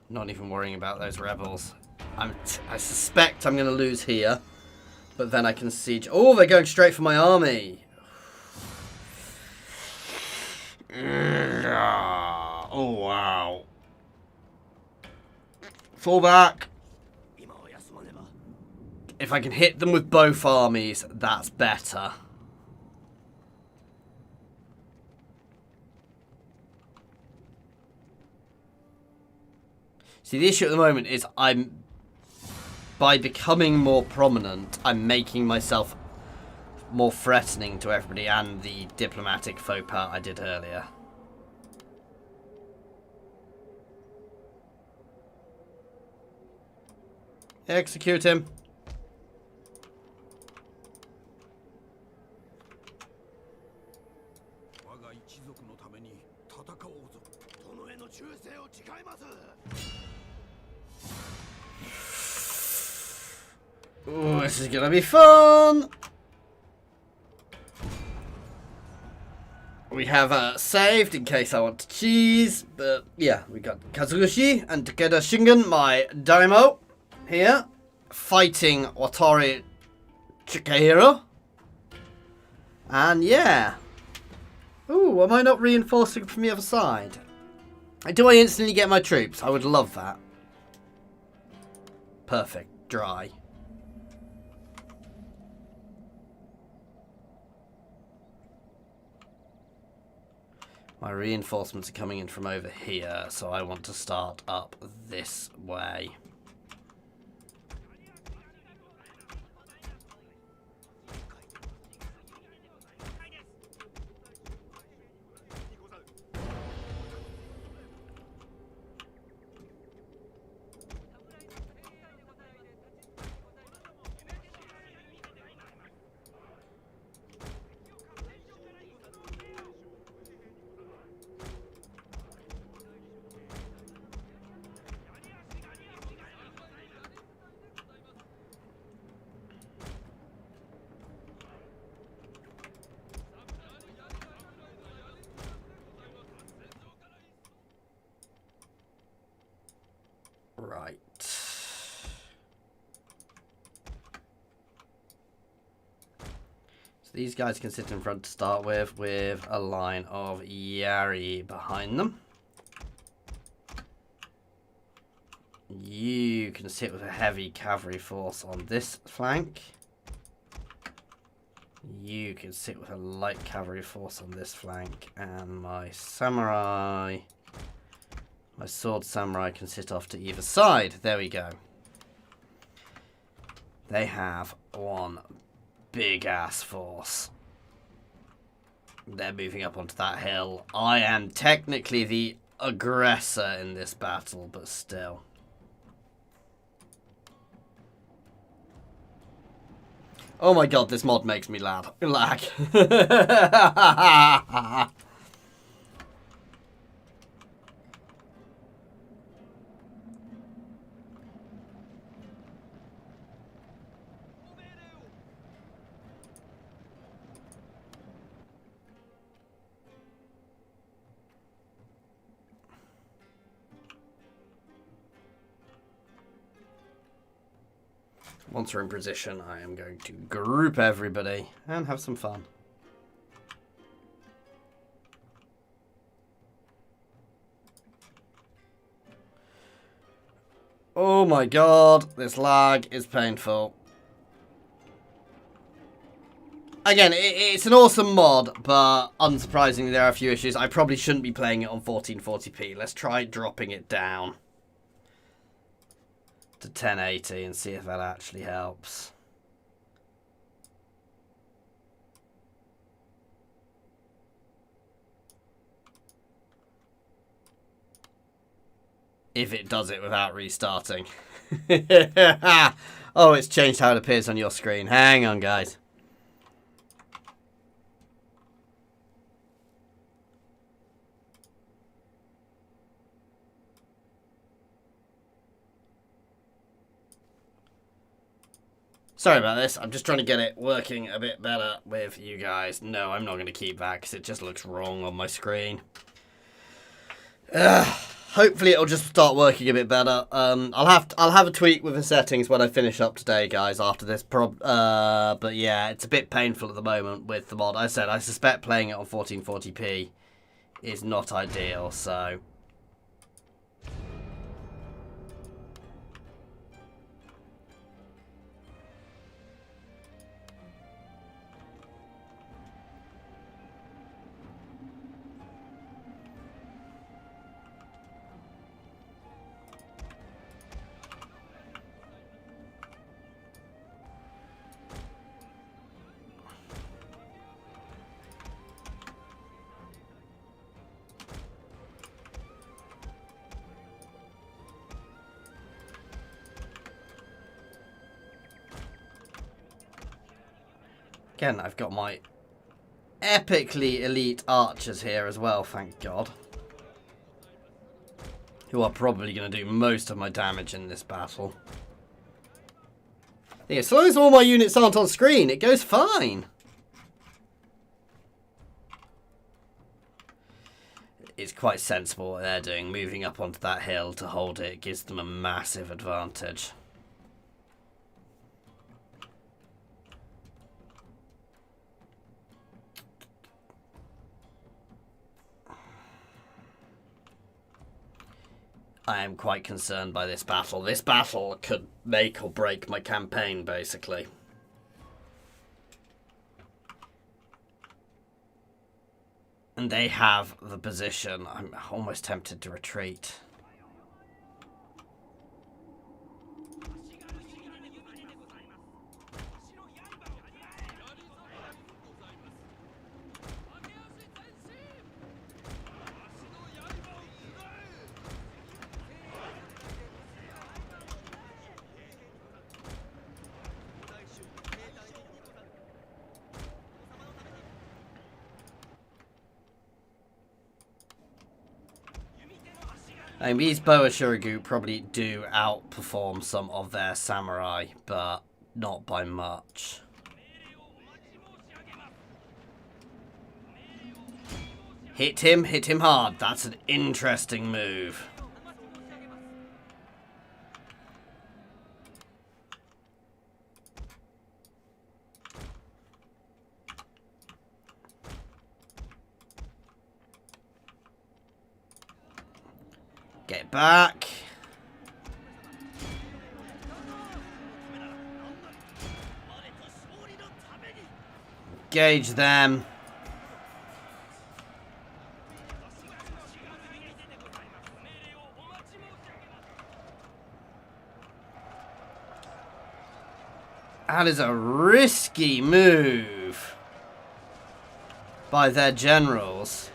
Not even worrying about those rebels. I suspect I'm going to lose here, but then I can siege. Oh, they're going straight for my army. Oh, wow. Fall back. If I can hit them with both armies, that's better. See, the issue at the moment is by becoming more prominent, I'm making myself more threatening to everybody and the diplomatic faux pas I did earlier. Execute him. Ooh, this is gonna be fun. We have saved in case I want to cheese, but yeah, we got Kazushi and Takeda Shingen, my daimyo, here, fighting Hatori Chikahiro. And yeah. Ooh, am I not reinforcing from the other side? Do I instantly get my troops? I would love that. Perfect. Dry. My reinforcements are coming in from over here, so I want to start up this way. Right. So these guys can sit in front to start with a line of Yari behind them. You can sit with a heavy cavalry force on this flank. You can sit with a light cavalry force on this flank. And my samurai... My sword samurai can sit off to either side. There we go. They have one big ass force. They're moving up onto that hill. I am technically the aggressor in this battle, but still. Oh my god, this mod makes me lag. Once we're in position, I am going to group everybody and have some fun. Oh my god, this lag is painful. Again, it's an awesome mod, but unsurprisingly there are a few issues. I probably shouldn't be playing it on 1440p. Let's try dropping it down to 1080 and see if that actually helps. If it does it without restarting. Oh, it's changed how it appears on your screen. Hang on, guys. Sorry about this. I'm just trying to get it working a bit better with you guys. No, I'm not going to keep that because it just looks wrong on my screen. Hopefully it'll just start working a bit better. I'll have a tweak with the settings when I finish up today, guys, after this. But yeah, it's a bit painful at the moment with the mod. I said I suspect playing it on 1440p is not ideal, so... Again, I've got my epically elite archers here as well, thank God. Who are probably going to do most of my damage in this battle. Yeah, as long as all my units aren't on screen, it goes fine. It's quite sensible what they're doing. Moving up onto that hill to hold it gives them a massive advantage. I am quite concerned by this battle. This battle could make or break my campaign, basically. And they have the position. I'm almost tempted to retreat. I mean, these Boa Shurigu probably do outperform some of their samurai, but not by much. Hit him hard. That's an interesting move. Get back. Engage them. That is a risky move by their generals.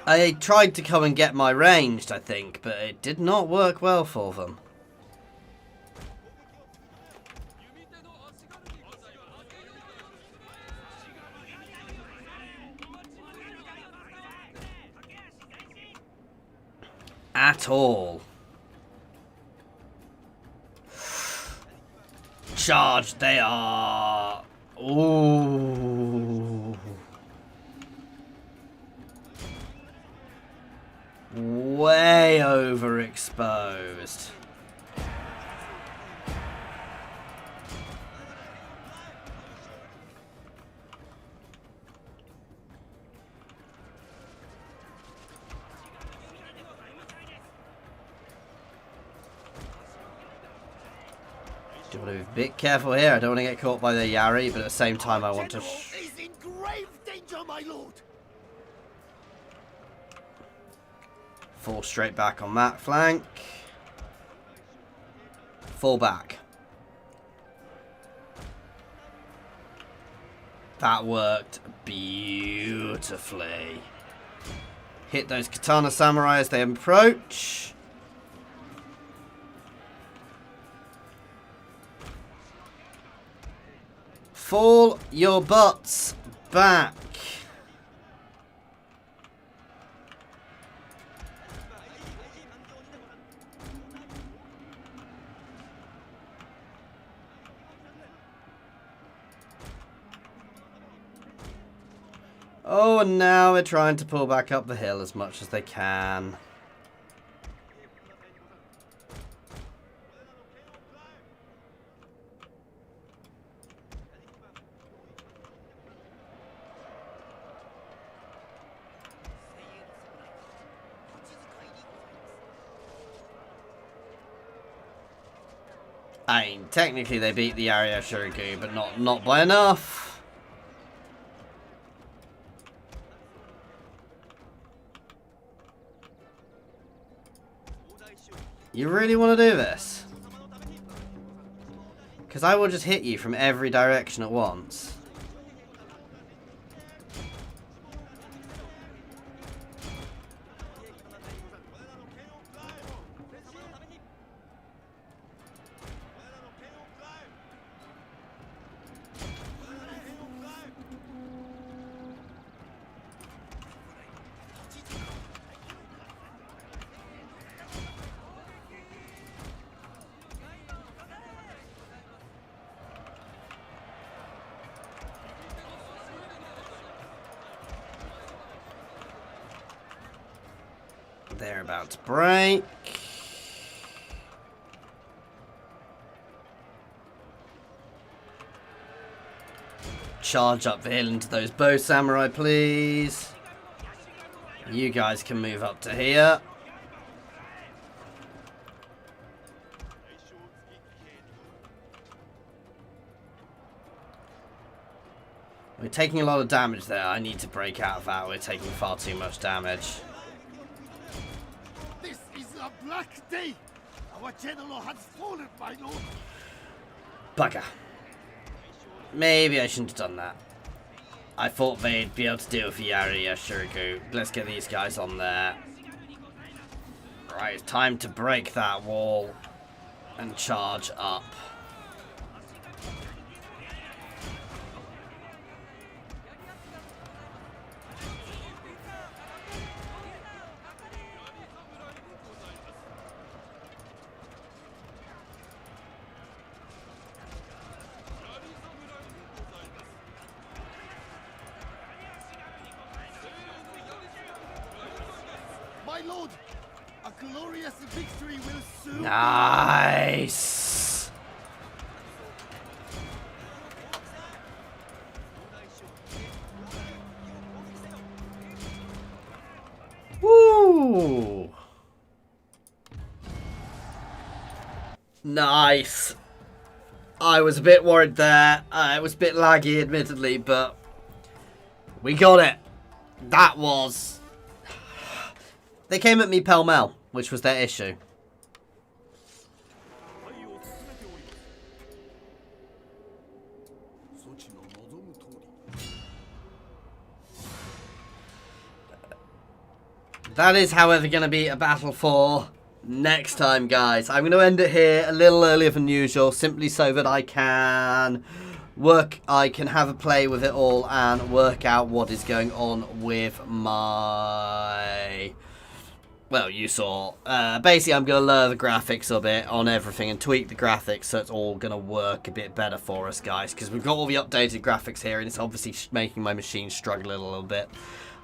I tried to come and get my ranged, I think, but it did not work well for them. At all. Charge, they are. Ooh. Way overexposed. Do want to be a bit careful here. I don't want to get caught by the Yari, but at the same time I want to... is in grave danger, my lord. Fall straight back on that flank. Fall back. That worked beautifully. Hit those katana samurai as they approach. Fall your butts back. Oh, and now they're trying to pull back up the hill as much as they can. I mean, technically they beat the Area Shurigu, but not by enough. You really want to do this? Because I will just hit you from every direction at once. They're about to break. Charge up the hill into those bow samurai, please. You guys can move up to here. We're taking a lot of damage there. I need to break out of that. We're taking far too much damage. This is a black day. Our general has fallen, my lord. Bugger. Maybe I shouldn't have done that. I thought they'd be able to deal with Yari Shuriku. Let's get these guys on there. Right, it's time to break that wall and charge up. My lord, a glorious victory will soon. Nice. Woo. Nice. I was a bit worried there. It was a bit laggy, admittedly, but we got it. That was... They came at me pell-mell, which was their issue. That is, however, going to be a battle for next time, guys. I'm going to end it here a little earlier than usual, simply so that I can have a play with it all and work out what is going on with my... Well, you saw. Basically, I'm going to lower the graphics a bit on everything and tweak the graphics so it's all going to work a bit better for us, guys. Because we've got all the updated graphics here and it's obviously making my machine struggle a little bit.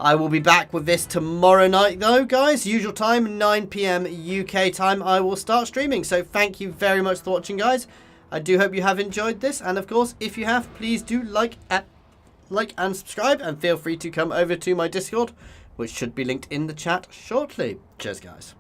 I will be back with this tomorrow night, though, guys. Usual time, 9 PM UK time, I will start streaming. So thank you very much for watching, guys. I do hope you have enjoyed this. And, of course, if you have, please do like and subscribe. And feel free to come over to my Discord, which should be linked in the chat shortly. Cheers, guys.